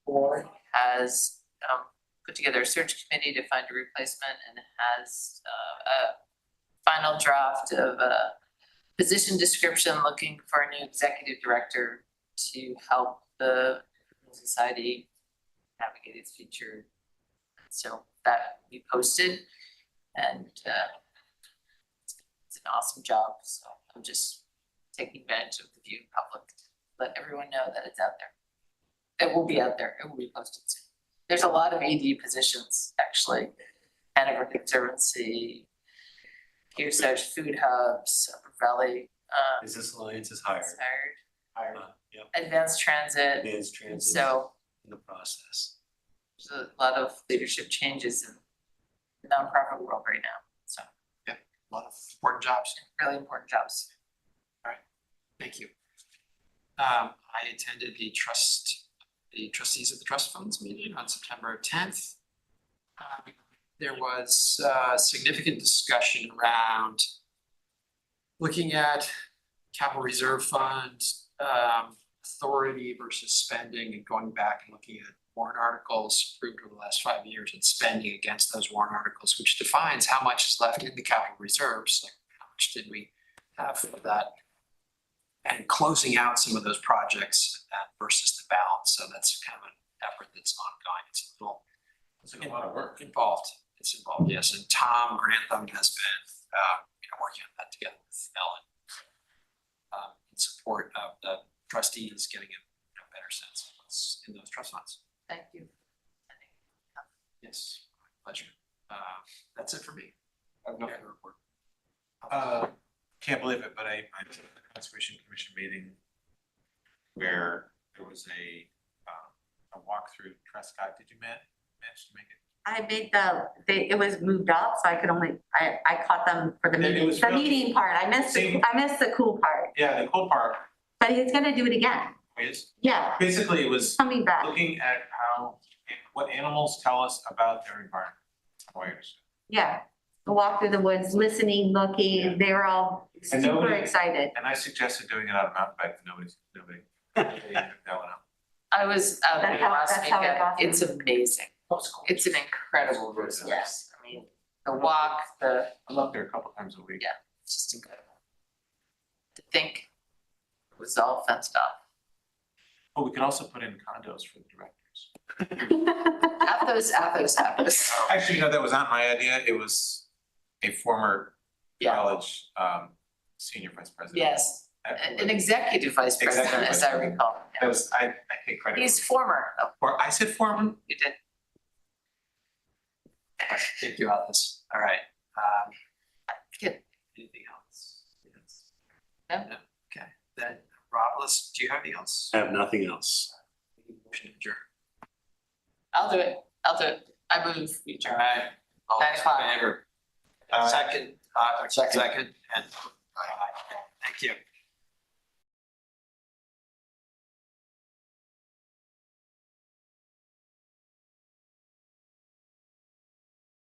Board has put together a search committee to find a replacement and has a final draft of a position description looking for a new executive director to help the society navigate its future. So that we posted, and it's an awesome job. So I'm just taking advantage of the viewing public to let everyone know that it's out there. It will be out there. It will be posted soon. There's a lot of AD positions, actually. Hanover Conservancy, Kearsarge Food Hubs, Upper Valley. Business Alliance is hired. Yep. Advanced Transit. Advanced Transit So in the process. there's a lot of leadership changes in the nonprofit world right now. So A lot of important jobs. really important jobs. Thank you. I attended the trustees of the trust funds meeting on September 10th. There was significant discussion around looking at capital reserve fund authority versus spending, and going back and looking at warrant articles approved over the last 5 years and spending against those warrant articles, which defines how much is left in the capital reserves, like how much did we have for that, and closing out some of those projects versus the balance. So that's kind of an effort that's ongoing. It's a little a lot of work. involved. It's involved, yes. And Tom Grantham has been working on that together with Ellen in support of the trustees getting a better sense of what's in those trust funds. Thank you. Yes, my pleasure. That's it for me. I have nothing to report. Can't believe it, but I took the Conservation Commission meeting where there was a walkthrough Trescott. Did you manage to make it? I made it was moved up, so I could only, I caught them for the It meeting, was the really- meeting part. I missed the cool part. Yeah, the cool part. But he's gonna do it again. Is, Yeah, basically it was coming back. looking at what animals tell us about their environment. How I understand. Yeah, the walk through the woods, listening, looking, they were all And super nobody- excited. And I suggested doing it on a mountain bike, but nobody took that one up. I was out there That's how- last that's how it weekend, got it's amazing, it's an incredible resource, I mean, the walk, I'm up there a couple times a week. Yeah. it's just incredible. To think it was all fenced off. Oh, we could also put in condos for the directors. Apples. Actually, no, that was not my idea. It was a former Yeah. college senior vice president. Yes, an executive vice president, as I recall. That was, I take credit. He's former, though, Or I said former? you did. Thank you, Alice. All right. Good. Anything else? Yes. No. Okay, then Rob, do you have anything else? I have nothing else. Motion to adjourn. I'll do it, I move, we All adjourn. right. All 9 those in o'clock. favor? Aye. Second, second, and, thank you.